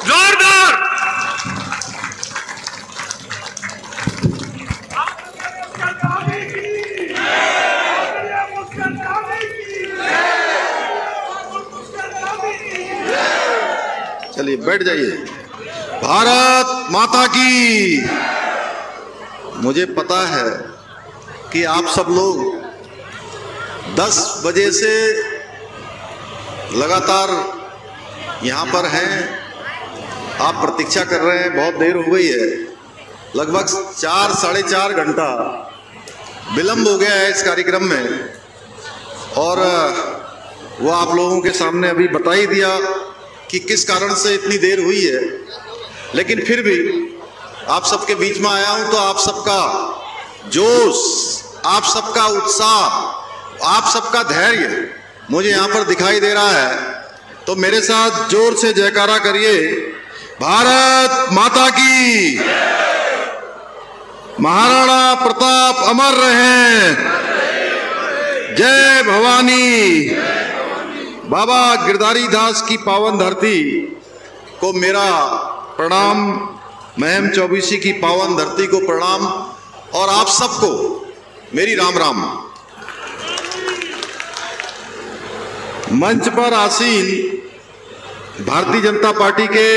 [SPEAKER 2] जोरदार।
[SPEAKER 7] चलिए बैठ जाइए। भारत माता की। मुझे पता है कि आप सब लोग 10 बजे से लगातार यहाँ पर हैं, आप प्रतीक्षा कर रहे हैं, बहुत देर हो गई है, लगभग 4 साढ़े 4 घंटा विलंब हो गया है इस कार्यक्रम में। और वो आप लोगों के सामने अभी बता ही दिया कि किस कारण से इतनी देर हुई है। लेकिन फिर भी आप सबके बीच में आया हूं तो आप सबका जोश, आप सबका उत्साह, आप सबका धैर्य मुझे यहाँ पर दिखाई दे रहा है। तो मेरे साथ जोर से जयकारा करिए, भारत माता की। महाराणा प्रताप अमर रहे, जय भवानी। बाबा गिरधारी दास की पावन धरती को मेरा प्रणाम, महम चौबीसी की पावन धरती को प्रणाम और आप सबको मेरी राम राम। मंच पर आसीन भारतीय जनता पार्टी के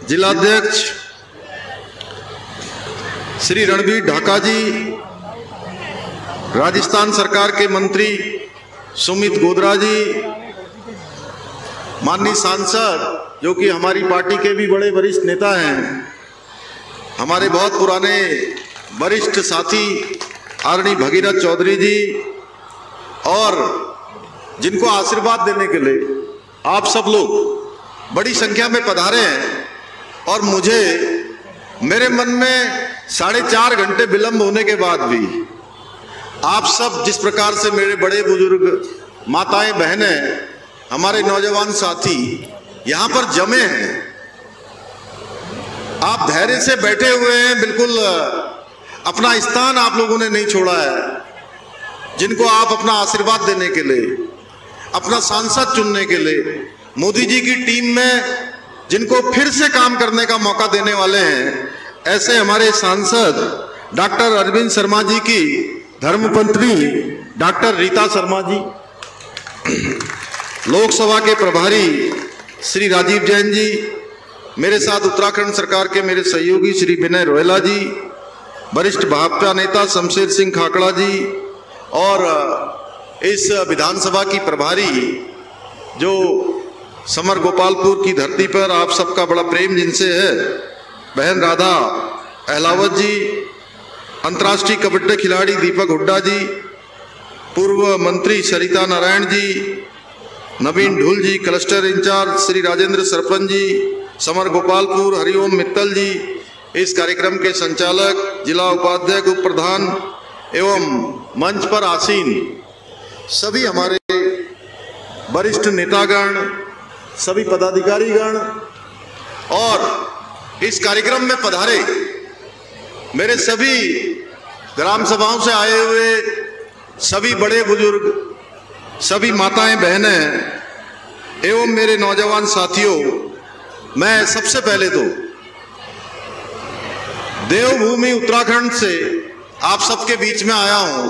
[SPEAKER 7] जिलाध्यक्ष श्री रणबीर ढाका जी, राजस्थान सरकार के मंत्री सुमित गोधरा जी, माननीय सांसद जो कि हमारी पार्टी के भी बड़े वरिष्ठ नेता हैं, हमारे बहुत पुराने वरिष्ठ साथी आदरणीय भगीरथ चौधरी जी, और जिनको आशीर्वाद देने के लिए आप सब लोग बड़ी संख्या में पधारे हैं। और मुझे मेरे मन में 4.5 घंटे विलंब होने के बाद भी आप सब जिस प्रकार से मेरे बड़े बुजुर्ग, माताएं, बहनें, हमारे नौजवान साथी यहाँ पर जमे हैं, आप धैर्य से बैठे हुए हैं, बिल्कुल अपना स्थान आप लोगों ने नहीं छोड़ा है। जिनको आप अपना आशीर्वाद देने के लिए, अपना सांसद चुनने के लिए, मोदी जी की टीम में जिनको फिर से काम करने का मौका देने वाले हैं, ऐसे हमारे सांसद डॉक्टर अरविंद शर्मा जी की धर्मपत्नी डॉक्टर रीता शर्मा जी, लोकसभा के प्रभारी श्री राजीव जैन जी, मेरे साथ उत्तराखंड सरकार के मेरे सहयोगी श्री विनय रोहेला जी, वरिष्ठ भाजपा नेता शमशेर सिंह खाकड़ा जी, और इस विधानसभा की प्रभारी जो समर गोपालपुर की धरती पर आप सबका बड़ा प्रेम जिनसे है, बहन राधा अहलावत जी, अंतर्राष्ट्रीय कबड्डी खिलाड़ी दीपक हुड्डा जी, पूर्व मंत्री सरिता नारायण जी, नवीन ढूल जी, cluster in charge Shri Rajendra sarpanch ji, summer Gopalpur, Hariom Mittal जी, इस कार्यक्रम के संचालक, जिला उपाध्यक्ष, उप प्रधान एवं मंच पर आसीन सभी हमारे वरिष्ठ नेतागण, सभी पदाधिकारीगण और इस कार्यक्रम में पधारे मेरे सभी ग्राम सभाओं से आए हुए सभी बड़े बुजुर्ग, सभी माताएं, बहनें एवं मेरे नौजवान साथियों, मैं सबसे पहले तो देवभूमि उत्तराखंड से आप सबके बीच में आया हूं,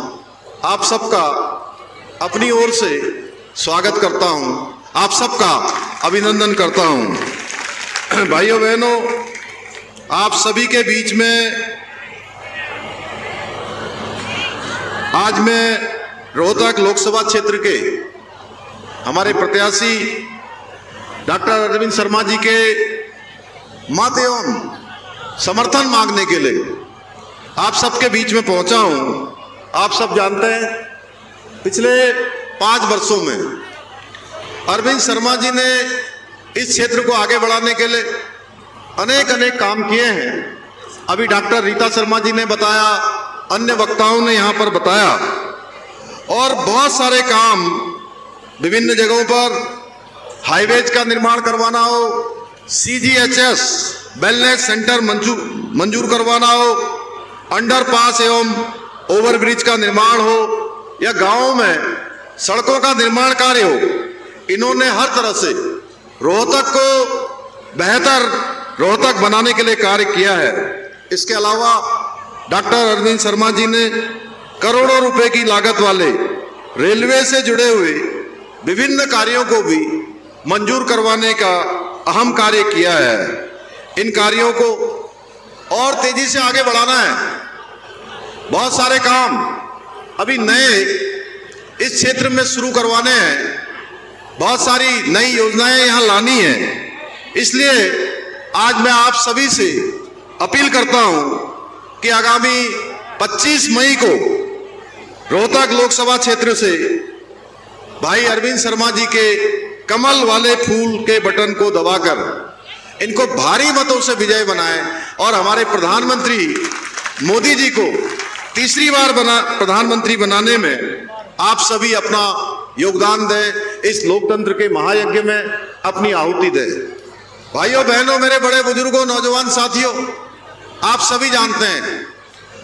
[SPEAKER 7] आप सबका अपनी ओर से स्वागत करता हूं, आप सबका अभिनंदन करता हूं। भाइयों बहनों, आप सभी के बीच में आज मैं रोहतक लोकसभा क्षेत्र के हमारे प्रत्याशी डॉक्टर अरविंद शर्मा जी के मत एवं समर्थन मांगने के लिए आप सबके बीच में पहुंचा हूं। आप सब जानते हैं पिछले 5 वर्षों में अरविंद शर्मा जी ने इस क्षेत्र को आगे बढ़ाने के लिए अनेक काम किए हैं। अभी डॉक्टर रीता शर्मा जी ने बताया, अन्य वक्ताओं ने यहाँ पर बताया, और बहुत सारे काम विभिन्न जगहों पर हाईवेज का निर्माण करवाना हो, CGHS वेलनेस सेंटर मंजूर करवाना हो, अंडरपास एवं ओवरब्रिज का निर्माण हो, या गांवों में सड़कों का निर्माण कार्य हो, इन्होंने हर तरह से रोहतक को बेहतर रोहतक बनाने के लिए कार्य किया है। इसके अलावा डॉक्टर अरविंद शर्मा जी ने करोड़ों रुपए की लागत वाले रेलवे से जुड़े हुए विभिन्न कार्यों को भी मंजूर करवाने का अहम कार्य किया है। इन कार्यों को और तेजी से आगे बढ़ाना है। बहुत सारे काम अभी नए इस क्षेत्र में शुरू करवाने हैं, बहुत सारी नई योजनाएं यहाँ लानी है। इसलिए आज मैं आप सभी से अपील करता हूं कि आगामी 25 मई को रोहतक लोकसभा क्षेत्र से भाई अरविंद शर्मा जी के कमल वाले फूल के बटन को दबाकर इनको भारी मतों से विजय बनाएं और हमारे प्रधानमंत्री मोदी जी को तीसरी बार प्रधानमंत्री बनाने में आप सभी अपना योगदान दें। इस लोकतंत्र के महायज्ञ में अपनी आहुति दें। भाइयों बहनों, मेरे बड़े बुजुर्गों, नौजवान साथियों, आप सभी जानते हैं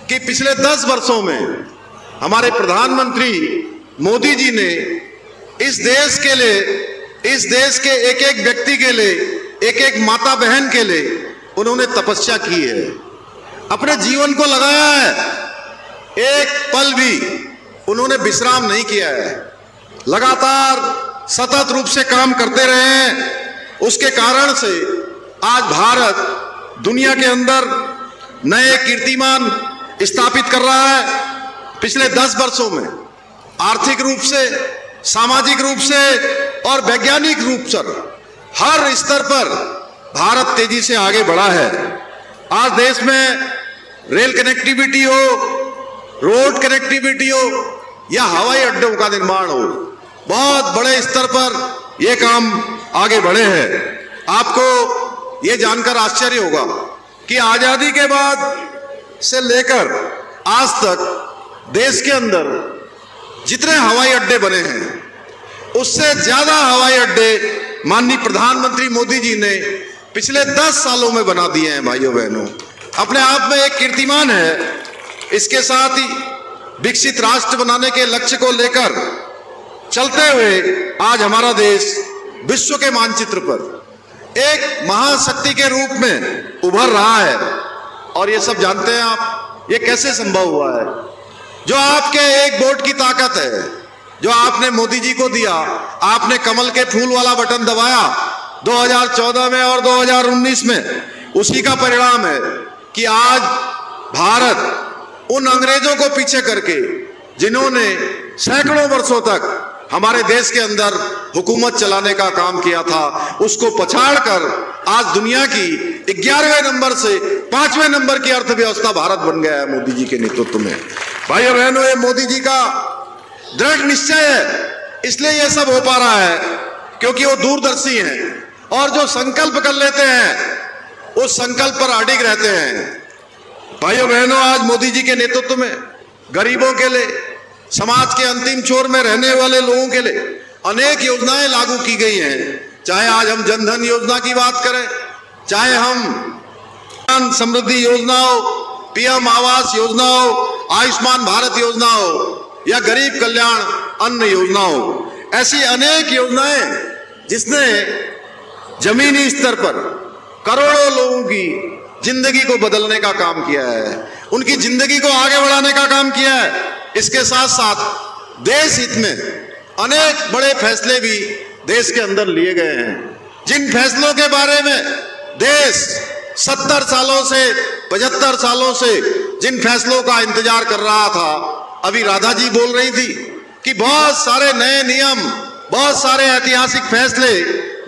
[SPEAKER 7] कि पिछले 10 वर्षों में हमारे प्रधानमंत्री मोदी जी ने इस देश के लिए, इस देश के एक एक व्यक्ति के लिए, एक एक माता बहन के लिए उन्होंने तपस्या की है, अपने जीवन को लगाया है। एक पल भी उन्होंने विश्राम नहीं किया है, लगातार सतत रूप से काम करते रहे हैं। उसके कारण से आज भारत दुनिया के अंदर नए कीर्तिमान स्थापित कर रहा है। पिछले 10 वर्षों में आर्थिक रूप से, सामाजिक रूप से और वैज्ञानिक रूप से हर स्तर पर भारत तेजी से आगे बढ़ा है। आज देश में रेल कनेक्टिविटी हो, रोड कनेक्टिविटी हो या हवाई अड्डों का निर्माण हो, बहुत बड़े स्तर पर यह काम आगे बढ़े हैं। आपको यह जानकर आश्चर्य होगा कि आजादी के बाद से लेकर आज तक देश के अंदर जितने हवाई अड्डे बने हैं, उससे ज्यादा हवाई अड्डे माननीय प्रधानमंत्री मोदी जी ने पिछले 10 सालों में बना दिए हैं। भाइयों बहनों, अपने आप में एक कीर्तिमान है। इसके साथ ही विकसित राष्ट्र बनाने के लक्ष्य को लेकर चलते हुए आज हमारा देश विश्व के मानचित्र पर एक महाशक्ति के रूप में उभर रहा है। और ये सब जानते हैं आप, ये कैसे संभव हुआ है? जो आपके एक वोट की ताकत है, जो आपने मोदी जी को दिया, आपने कमल के फूल वाला बटन दबाया 2014 में और 2019 में, उसी का परिणाम है कि आज भारत उन अंग्रेजों को पीछे करके, जिन्होंने सैकड़ों वर्षों तक हमारे देश के अंदर हुकूमत चलाने का काम किया था, उसको पछाड़कर आज दुनिया की 11वें नंबर से 5वें नंबर की अर्थव्यवस्था भारत बन गया है मोदी जी के नेतृत्व में। भाइयों बहनों, ये मोदी जी का दृढ़ निश्चय है, इसलिए ये सब हो पा रहा है, क्योंकि वो दूरदर्शी हैं और जो संकल्प कर लेते हैं उस संकल्प पर अडिग रहते हैं। भाइयों बहनों, आज मोदी जी के नेतृत्व में गरीबों के लिए, समाज के अंतिम छोर में रहने वाले लोगों के लिए अनेक योजनाएं लागू की गई हैं। चाहे आज हम जनधन योजना की बात करें, चाहे हम समृद्धि योजना हो, पीएम आवास योजना हो, आयुष्मान भारत योजना हो या गरीब कल्याण अन्न योजना हो, ऐसी अनेक योजनाएं जिसने जमीनी स्तर पर करोड़ों लोगों की जिंदगी को बदलने का काम किया है, उनकी जिंदगी को आगे बढ़ाने का काम किया है। इसके साथ साथ देश हित में अनेक बड़े फैसले भी देश के अंदर लिए गए हैं, जिन फैसलों के बारे में देश 70 सालों से 75 सालों से जिन फैसलों का इंतजार कर रहा था। अभी राधा जी बोल रही थी कि बहुत सारे नए नियम, बहुत सारे ऐतिहासिक फैसले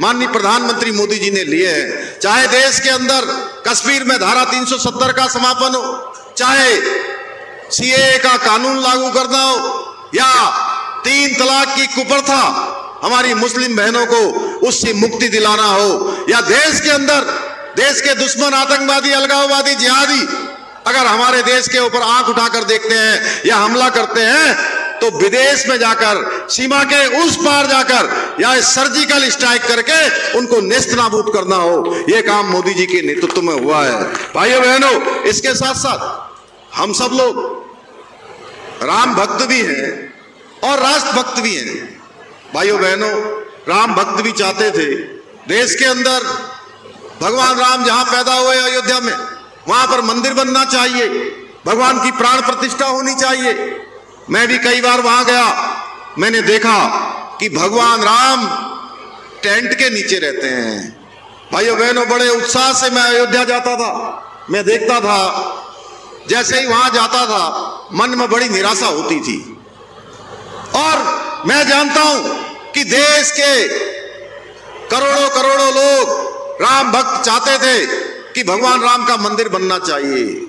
[SPEAKER 7] माननीय प्रधानमंत्री मोदी जी ने लिए हैं। चाहे देश के अंदर कश्मीर में धारा 370 का समापन हो, चाहे सीएए का कानून लागू करना हो, या 3 तलाक की कुप्रथा हमारी मुस्लिम बहनों को उससे मुक्ति दिलाना हो, या देश के अंदर देश के दुश्मन आतंकवादी, अलगाववादी, जिहादी अगर हमारे देश के ऊपर आंख उठाकर देखते हैं या हमला करते हैं तो विदेश में जाकर, सीमा के उस पार जाकर या सर्जिकल स्ट्राइक करके उनको नेस्त नाबूद करना हो, यह काम मोदी जी के नेतृत्व में हुआ है। भाइयों बहनों, इसके साथ साथ हम सब लोग राम भक्त भी हैं और राष्ट्र भक्त भी हैं। भाइयों बहनों, राम भक्त भी चाहते थे देश के अंदर भगवान राम जहां पैदा हुए अयोध्या में, वहां पर मंदिर बनना चाहिए, भगवान की प्राण प्रतिष्ठा होनी चाहिए। मैं भी कई बार वहां गया, मैंने देखा कि भगवान राम टेंट के नीचे रहते हैं। भाइयों बहनों, बड़े उत्साह से मैं अयोध्या जाता था। मैं देखता था, जैसे ही वहां जाता था मन में बड़ी निराशा होती थी। और मैं जानता हूं कि देश के करोड़ों करोड़ों लोग राम भक्त चाहते थे कि भगवान राम का मंदिर बनना चाहिए,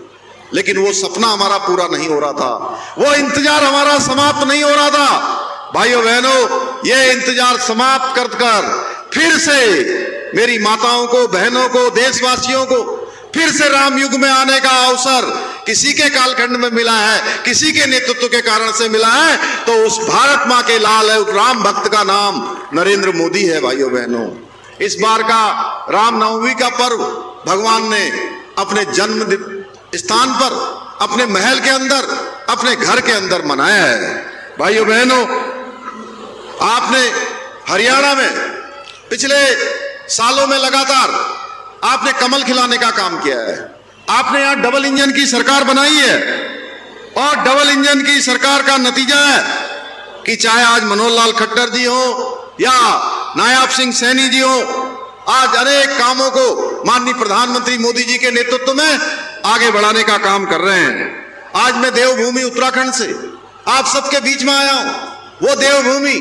[SPEAKER 7] लेकिन वो सपना हमारा पूरा नहीं हो रहा था, वो इंतजार हमारा समाप्त नहीं हो रहा था। भाइयों बहनों, ये इंतजार समाप्त कर फिर से मेरी माताओं को, बहनों को, देशवासियों को फिर से राम युग में आने का अवसर किसी के कालखंड में मिला है, किसी के नेतृत्व के कारण से मिला है, तो उस भारत मां के लाल है, उस राम भक्त का नाम नरेंद्र मोदी है। भाइयों बहनों, इस बार का रामनवमी का पर्व भगवान ने अपने जन्म स्थान पर, अपने महल के अंदर, अपने घर के अंदर मनाया है। भाइयों बहनों, आपने हरियाणा में पिछले सालों में लगातार आपने कमल खिलाने का काम किया है। आपने यहां डबल इंजन की सरकार बनाई है, और डबल इंजन की सरकार का नतीजा है कि चाहे आज मनोहर लाल खट्टर जी हो या नायब सिंह सैनी जी हो, आज अनेक कामों को माननीय प्रधानमंत्री मोदी जी के नेतृत्व में आगे बढ़ाने का काम कर रहे हैं। आज मैं देवभूमि उत्तराखंड से आप सबके बीच में आया हूं, वो देवभूमि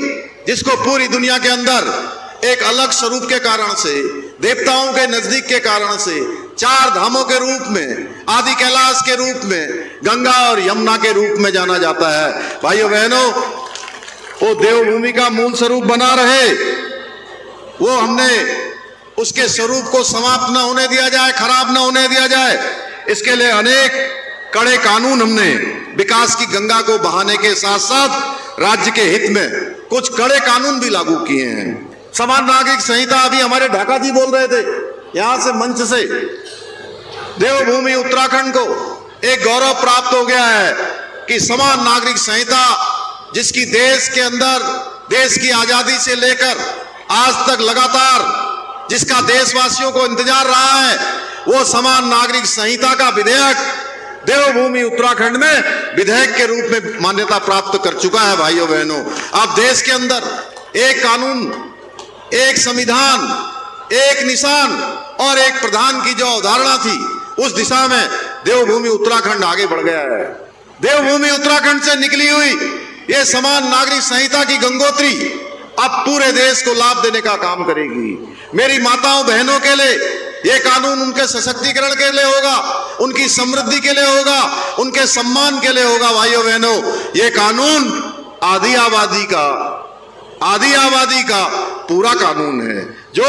[SPEAKER 7] जिसको पूरी दुनिया के अंदर एक अलग स्वरूप के कारण से, देवताओं के नजदीक के कारण से, 4 धामों के रूप में, आदि कैलाश के रूप में, गंगा और यमुना के रूप में जाना जाता है। भाइयों बहनों, वो देवभूमि का मूल स्वरूप बना रहे, वो हमने उसके स्वरूप को समाप्त न होने दिया जाए, खराब न होने दिया जाए, इसके लिए अनेक कड़े कानून हमने विकास की गंगा को बहाने के साथ साथ राज्य के हित में कुछ कड़े कानून भी लागू किए हैं। समान नागरिक संहिता, अभी हमारे ढाका जी बोल रहे थे यहां से मंच से, देवभूमि उत्तराखंड को एक गौरव प्राप्त हो गया है कि समान नागरिक संहिता, जिसकी देश के अंदर देश की आजादी से लेकर आज तक लगातार जिसका देशवासियों को इंतजार रहा है, वो समान नागरिक संहिता का विधेयक देवभूमि उत्तराखंड में विधेयक के रूप में मान्यता प्राप्त कर चुका है। भाइयों बहनों, अब देश के अंदर एक कानून, एक संविधान, एक निशान और एक प्रधान की जो अवधारणा थी, उस दिशा में देवभूमि उत्तराखंड आगे बढ़ गया है। देवभूमि उत्तराखंड से निकली हुई ये समान नागरिक संहिता की गंगोत्री अब पूरे देश को लाभ देने का काम करेगी। मेरी माताओं बहनों के लिए ये कानून उनके सशक्तिकरण के लिए होगा, उनकी समृद्धि के लिए होगा, उनके सम्मान के लिए होगा। भाइयों बहनों, ये कानून आदि आबादी का पूरा कानून है, जो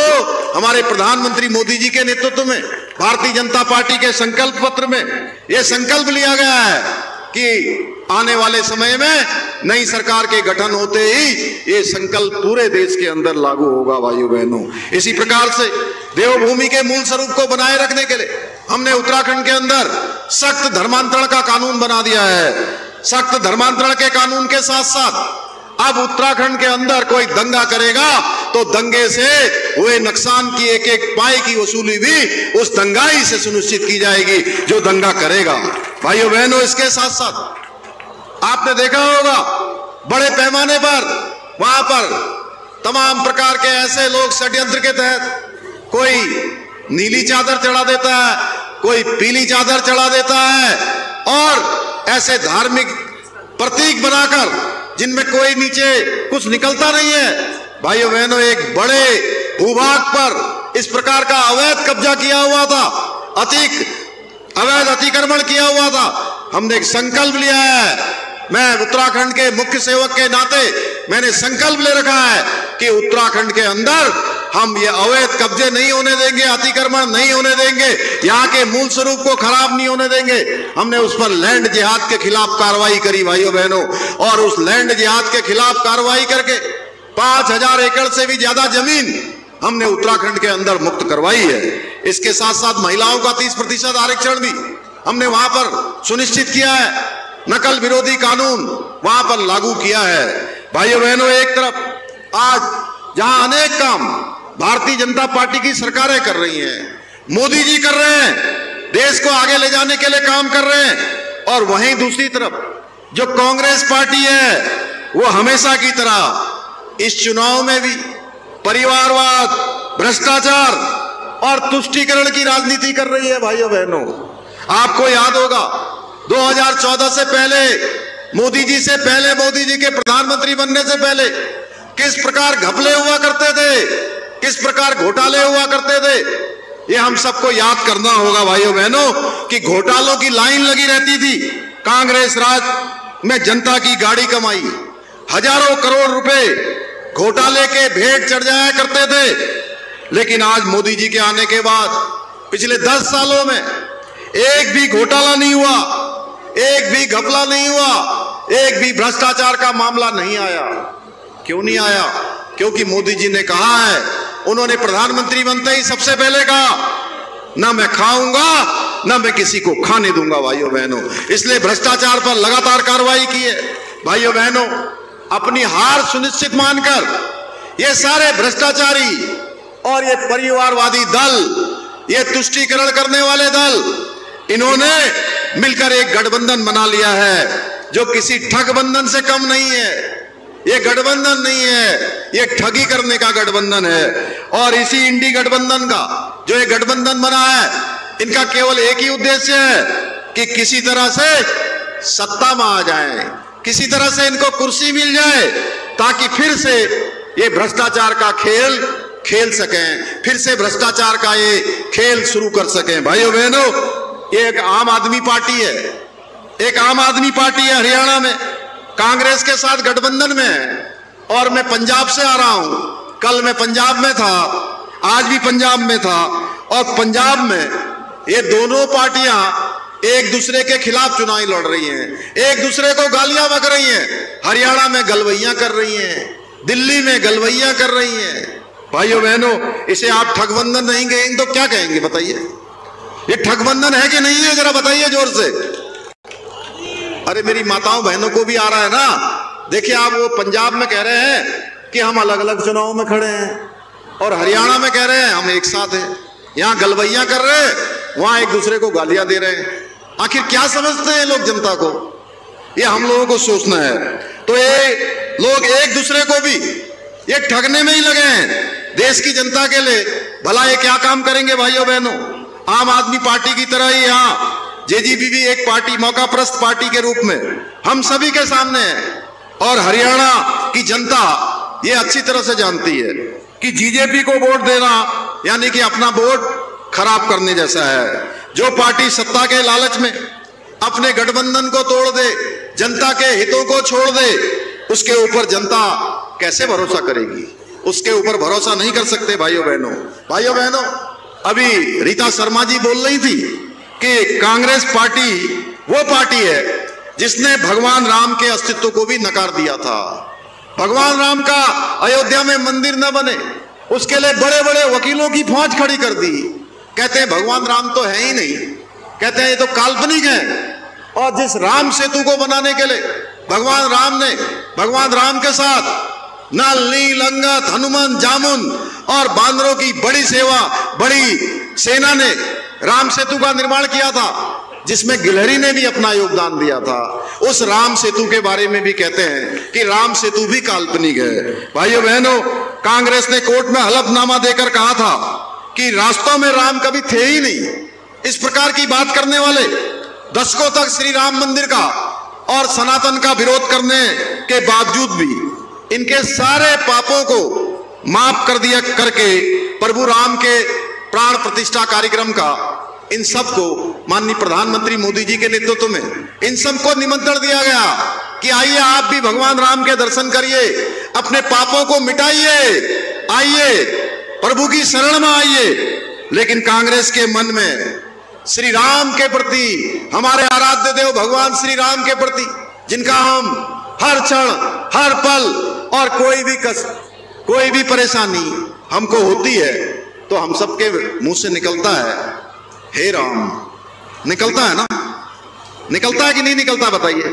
[SPEAKER 7] हमारे प्रधानमंत्री मोदी जी के नेतृत्व में भारतीय जनता पार्टी के संकल्प पत्र में यह संकल्प लिया गया है कि आने वाले समय में नई सरकार के गठन होते ही ये संकल्प पूरे देश के अंदर लागू होगा। भाइयों बहनों, इसी प्रकार से देवभूमि के मूल स्वरूप को बनाए रखने के लिए हमने उत्तराखंड के अंदर सख्त धर्मांतरण का कानून बना दिया है। सख्त धर्मांतरण के कानून के साथ साथ अब उत्तराखंड के अंदर कोई दंगा करेगा तो दंगे से हुए नुकसान की एक एक पाई की वसूली भी उस दंगाई से सुनिश्चित की जाएगी जो दंगा करेगा। भाइयों बहनों, इसके साथ साथ आपने देखा होगा बड़े पैमाने पर वहां पर तमाम प्रकार के ऐसे लोग षड्यंत्र के तहत कोई नीली चादर चढ़ा देता है, कोई पीली चादर चढ़ा देता है, और ऐसे धार्मिक प्रतीक बनाकर जिनमें कोई नीचे कुछ निकलता नहीं है। भाइयों बहनों, एक बड़े भूभाग पर इस प्रकार का अवैध कब्जा किया हुआ था, अवैध अतिक्रमण किया हुआ था। हमने एक संकल्प लिया है, मैं उत्तराखंड के मुख्य सेवक के नाते मैंने संकल्प ले रखा है कि उत्तराखंड के अंदर हम ये अवैध कब्जे नहीं होने देंगे, अतिक्रमण नहीं होने देंगे, यहाँ के मूल स्वरूप को खराब नहीं होने देंगे। हमने उस पर लैंड जिहाद के खिलाफ कार्रवाई करी भाइयों बहनों, और उस लैंड जिहाद के खिलाफ कार्रवाई करके 5000 एकड़ से भी ज्यादा जमीन हमने उत्तराखंड के अंदर मुक्त करवाई है। इसके साथ साथ महिलाओं का 30% आरक्षण भी हमने वहां पर सुनिश्चित किया है। नकल विरोधी कानून वहां पर लागू किया है। भाइयों बहनों, एक तरफ आज जहां अनेक काम भारतीय जनता पार्टी की सरकारें कर रही हैं, मोदी जी कर रहे हैं, देश को आगे ले जाने के लिए काम कर रहे हैं, और वहीं दूसरी तरफ जो कांग्रेस पार्टी है वो हमेशा की तरह इस चुनाव में भी परिवारवाद, भ्रष्टाचार और तुष्टीकरण की राजनीति कर रही है। भाइयों बहनों, आपको याद होगा 2014 से पहले, मोदी जी से पहले, मोदी जी के प्रधानमंत्री बनने से पहले किस प्रकार घपले हुआ करते थे, किस प्रकार घोटाले हुआ करते थे, ये हम सबको याद करना होगा भाइयों बहनों, कि घोटालों की लाइन लगी रहती थी। कांग्रेस राज में जनता की गाड़ी कमाई, हजारों करोड़ रुपए घोटाले के भेंट चढ़ जाया करते थे। लेकिन आज मोदी जी के आने के बाद पिछले 10 सालों में एक भी घोटाला नहीं हुआ, एक भी घपला नहीं हुआ, एक भी भ्रष्टाचार का मामला नहीं आया। क्यों नहीं आया? क्योंकि मोदी जी ने कहा है, उन्होंने प्रधानमंत्री बनते ही सबसे पहले कहा, ना मैं खाऊंगा ना मैं किसी को खाने दूंगा। भाइयों बहनों, इसलिए भ्रष्टाचार पर लगातार कार्रवाई की है। भाइयों बहनों, अपनी हार सुनिश्चित मानकर ये सारे भ्रष्टाचारी और ये परिवारवादी दल, ये तुष्टीकरण करने वाले दल, इन्होंने मिलकर एक गठबंधन बना लिया है जो किसी ठगबंधन से कम नहीं है। ये गठबंधन नहीं है, ये ठगी करने का गठबंधन है। और इसी इंडी गठबंधन का जो ये गठबंधन बना है, इनका केवल एक ही उद्देश्य है कि किसी तरह से सत्ता में आ जाएं, किसी तरह से इनको कुर्सी मिल जाए, ताकि फिर से ये भ्रष्टाचार का खेल खेल सकें, फिर से भ्रष्टाचार का ये खेल शुरू कर सकें। भाइयों बहनों, ये एक आम आदमी पार्टी है, एक आम आदमी पार्टी है हरियाणा में, कांग्रेस के साथ गठबंधन में है। और मैं पंजाब से आ रहा हूं, कल मैं पंजाब में था, आज भी पंजाब में था, और पंजाब में ये दोनों पार्टियां एक दूसरे के खिलाफ चुनाव लड़ रही हैं, एक दूसरे को गालियां बक रही हैं। हरियाणा में गलवैया कर रही हैं, दिल्ली में गलवैया कर रही हैं। भाइयों बहनों, इसे आप ठगबंधन नहीं कहेंगे तो क्या कहेंगे बताइए? ये ठगबंधन है कि नहीं है, जरा बताइए जोर से। अरे मेरी माताओं बहनों को भी आ रहा है ना। देखिए, आप वो पंजाब में कह रहे हैं कि हम अलग अलग चुनाव में खड़े हैं, और हरियाणा में कह रहे हैं हम एक साथ हैं। यहाँ गलवैया कर रहे हैं, वहां एक दूसरे को गालियां दे रहे हैं। आखिर क्या समझते हैं लोग जनता को? ये हम लोगों को सोचना है। तो ये लोग एक दूसरे को भी ये ठगने में ही लगे हैं। देश की जनता के लिए भला ये क्या काम करेंगे? भाइयों बहनों, आम आदमी पार्टी की तरह ही यहाँ जेजेपी भी एक पार्टी, मौकाप्रस्त पार्टी के रूप में हम सभी के सामने है। और हरियाणा की जनता ये अच्छी तरह से जानती है कि जेजेपी को वोट देना यानी कि अपना वोट खराब करने जैसा है। जो पार्टी सत्ता के लालच में अपने गठबंधन को तोड़ दे, जनता के हितों को छोड़ दे, उसके ऊपर जनता कैसे भरोसा करेगी? उसके ऊपर भरोसा नहीं कर सकते। भाइयों बहनों, अभी रीता शर्मा जी बोल रही थी कि कांग्रेस पार्टी वो पार्टी है जिसने भगवान राम के अस्तित्व को भी नकार दिया था। भगवान राम का अयोध्या में मंदिर न बने, उसके लिए बड़े बड़े वकीलों की फौज खड़ी कर दी। कहते हैं भगवान राम तो है ही नहीं, कहते हैं ये तो काल्पनिक है। और जिस राम सेतु को बनाने के लिए भगवान राम के साथ नल, नील, अंगद, हनुमान, जामुन और बांदरों की बड़ी सेना ने राम सेतु का निर्माण किया था, जिसमें गिलहरी ने भी अपना योगदान दिया था। उस राम सेतु के बारे में भी कहते हैं कि राम सेतु भी काल्पनिक है। भाइयों बहनों, कांग्रेस ने कोर्ट में हलफनामा देकर कहा था कि रास्तों में राम कभी थे ही नहीं। इस प्रकार की बात करने वाले दशकों तक श्री राम मंदिर का और सनातन का विरोध करने के बावजूद भी इनके सारे पापों को माफ कर दिया करके प्रभु राम के प्राण प्रतिष्ठा कार्यक्रम का इन सबको माननीय प्रधानमंत्री मोदी जी के नेतृत्व में इन सबको निमंत्रण दिया गया कि आइए आप भी भगवान राम के दर्शन करिए, अपने पापों को मिटाइए, आइए प्रभु की शरण में आइए। लेकिन कांग्रेस के मन में श्री राम के प्रति, हमारे आराध्य देव भगवान श्री राम के प्रति, जिनका हम हर क्षण हर पल और कोई भी परेशानी हमको होती है तो हम सबके मुंह से निकलता है हे राम। निकलता है ना? निकलता है कि नहीं निकलता बताइए?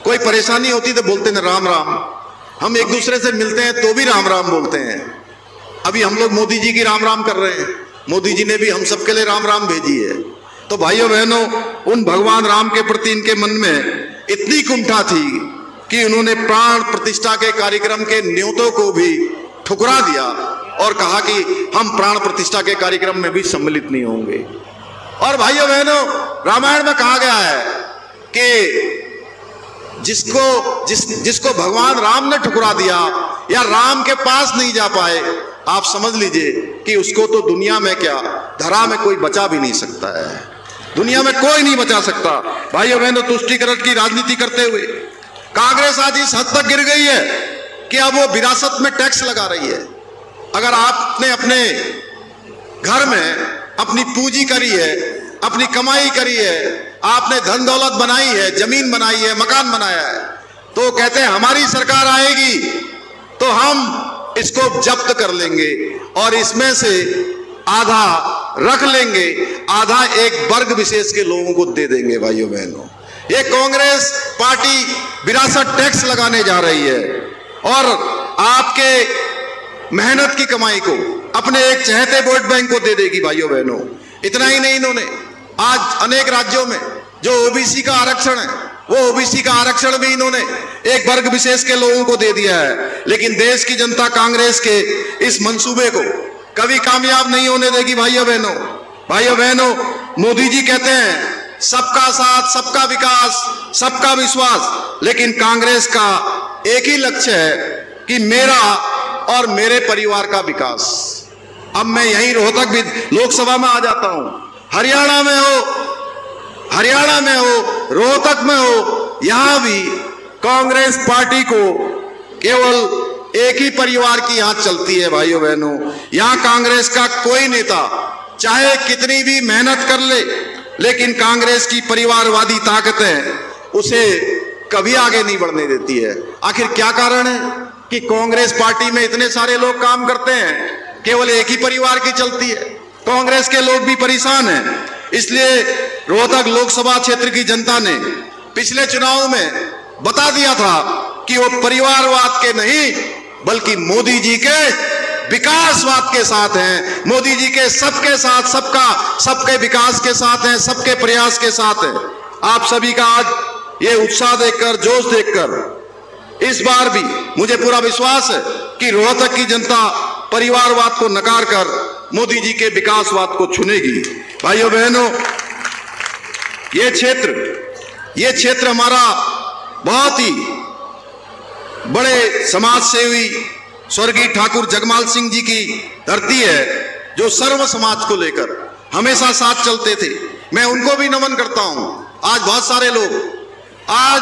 [SPEAKER 7] कोई परेशानी होती तो बोलते हैं राम राम। हम एक दूसरे से मिलते हैं तो भी राम राम बोलते हैं। अभी हम लोग मोदी जी की राम राम कर रहे हैं, मोदी जी ने भी हम सबके लिए राम राम भेजी है। तो भाइयों बहनों, उन भगवान राम के प्रति इनके मन में इतनी कुंठा थी कि उन्होंने प्राण प्रतिष्ठा के कार्यक्रम के न्योतों को भी ठुकरा दिया और कहा कि हम प्राण प्रतिष्ठा के कार्यक्रम में भी सम्मिलित नहीं होंगे। और भाइयों बहनों, रामायण में कहा गया है कि जिसको भगवान राम ने ठुकरा दिया या राम के पास नहीं जा पाए, आप समझ लीजिए कि उसको तो दुनिया में क्या, धरा में कोई बचा भी नहीं सकता है। दुनिया में कोई नहीं बचा सकता। भाइयों बहनों, तुष्टीकरण की राजनीति करते हुए कांग्रेस आज इस हद तक गिर गई है कि अब वो विरासत में टैक्स लगा रही है। अगर आपने अपने घर में अपनी पूंजी करी है, अपनी कमाई करी है, आपने धन दौलत बनाई है, जमीन बनाई है, मकान बनाया है, तो कहते हैं हमारी सरकार आएगी तो हम इसको जब्त कर लेंगे और इसमें से आधा रख लेंगे, आधा एक वर्ग विशेष के लोगों को दे देंगे। भाइयों बहनों, ये कांग्रेस पार्टी विरासत टैक्स लगाने जा रही है और आपके मेहनत की कमाई को अपने एक चहेते वोट बैंक को दे देगी। भाइयों बहनों, इतना ही नहीं, इन्होंने आज अनेक राज्यों में जो ओबीसी का आरक्षण है, वो ओबीसी का आरक्षण भी इन्होंने एक वर्ग विशेष के लोगों को दे दिया है। लेकिन देश की जनता कांग्रेस के इस मंसूबे को कभी कामयाब नहीं होने देगी। भाइयों बहनों, मोदी जी कहते हैं सबका साथ, सबका विकास, सबका विश्वास, लेकिन कांग्रेस का एक ही लक्ष्य है कि मेरा और मेरे परिवार का विकास। अब मैं यहीं रोहतक भी लोकसभा में आ जाता हूं, हरियाणा में हो, रोहतक में हो, यहां भी कांग्रेस पार्टी को केवल एक ही परिवार की यहां चलती है। भाइयों बहनों, यहां कांग्रेस का कोई नेता चाहे कितनी भी मेहनत कर ले, लेकिन कांग्रेस की परिवारवादी ताकतें उसे कभी आगे नहीं बढ़ने देती है। आखिर क्या कारण है कि कांग्रेस पार्टी में इतने सारे लोग काम करते हैं, केवल एक ही परिवार की चलती है? कांग्रेस के लोग भी परेशान हैं। इसलिए रोहतक लोकसभा क्षेत्र की जनता ने पिछले चुनाव में बता दिया था कि वो परिवारवाद के नहीं बल्कि मोदी जी के विकासवाद के साथ हैं, मोदी जी के सबके साथ, सबके विकास के साथ हैं, सबके प्रयास के साथ हैं। आप सभी का आज ये उत्साह देखकर, जोश देखकर इस बार भी मुझे पूरा विश्वास है कि रोहतक की जनता परिवारवाद को नकार कर मोदी जी के विकासवाद को चुनेगी। भाइयों बहनों, ये क्षेत्र हमारा बहुत ही बड़े समाज सेवी स्वर्गीय ठाकुर जगमाल सिंह जी की धरती है, जो सर्व समाज को लेकर हमेशा साथ चलते थे। मैं उनको भी नमन करता हूं। आज बहुत सारे लोग, आज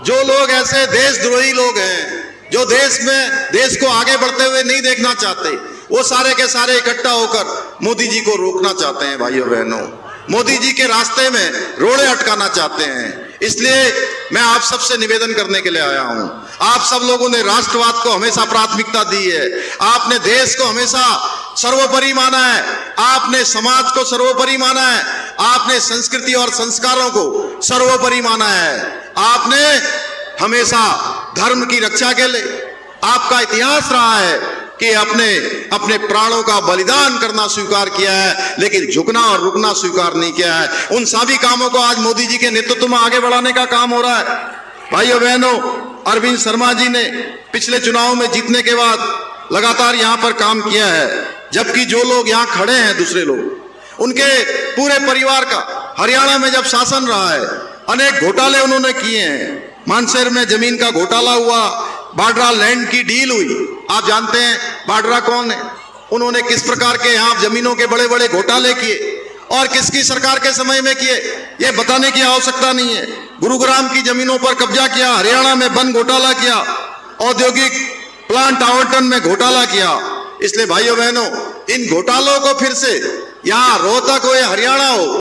[SPEAKER 7] जो लोग ऐसे देशद्रोही लोग हैं, जो देश को आगे बढ़ते हुए नहीं देखना चाहते, वो सारे के सारे इकट्ठा होकर मोदी जी को रोकना चाहते हैं। भाइयों बहनों, मोदी जी के रास्ते में रोड़े अटकाना चाहते हैं। इसलिए मैं आप सबसे निवेदन करने के लिए आया हूं। आप सब लोगों ने राष्ट्रवाद को हमेशा प्राथमिकता दी है, आपने देश को हमेशा सर्वोपरि माना है, आपने समाज को सर्वोपरि माना है, आपने संस्कृति और संस्कारों को सर्वोपरि माना है, आपने हमेशा धर्म की रक्षा के लिए, आपका इतिहास रहा है कि अपने प्राणों का बलिदान करना स्वीकार किया है, लेकिन झुकना और रुकना स्वीकार नहीं किया है। उन सभी कामों को आज मोदी जी के नेतृत्व में आगे बढ़ाने का काम हो रहा है। भाइयों बहनों, अरविंद शर्मा जी ने पिछले चुनाव में जीतने के बाद लगातार यहाँ पर काम किया है, जबकि जो लोग यहाँ खड़े हैं, दूसरे लोग, उनके पूरे परिवार का हरियाणा में जब शासन रहा है, अनेक घोटाले उन्होंने किए हैं। मानसर में जमीन का घोटाला हुआ, बाड्रा लैंड की डील हुई, आप जानते हैं बाड्रा कौन है, उन्होंने किस प्रकार के यहाँ जमीनों के बड़े बड़े घोटाले किए और किसकी सरकार के समय में किए, ये बताने की आवश्यकता नहीं है। गुरुग्राम की जमीनों पर कब्जा किया, हरियाणा में वन घोटाला किया, औद्योगिक प्लांट आवंटन में घोटाला किया। इसलिए भाइयों बहनों, इन घोटालों को फिर से यहाँ रोहतक हो या हरियाणा हो,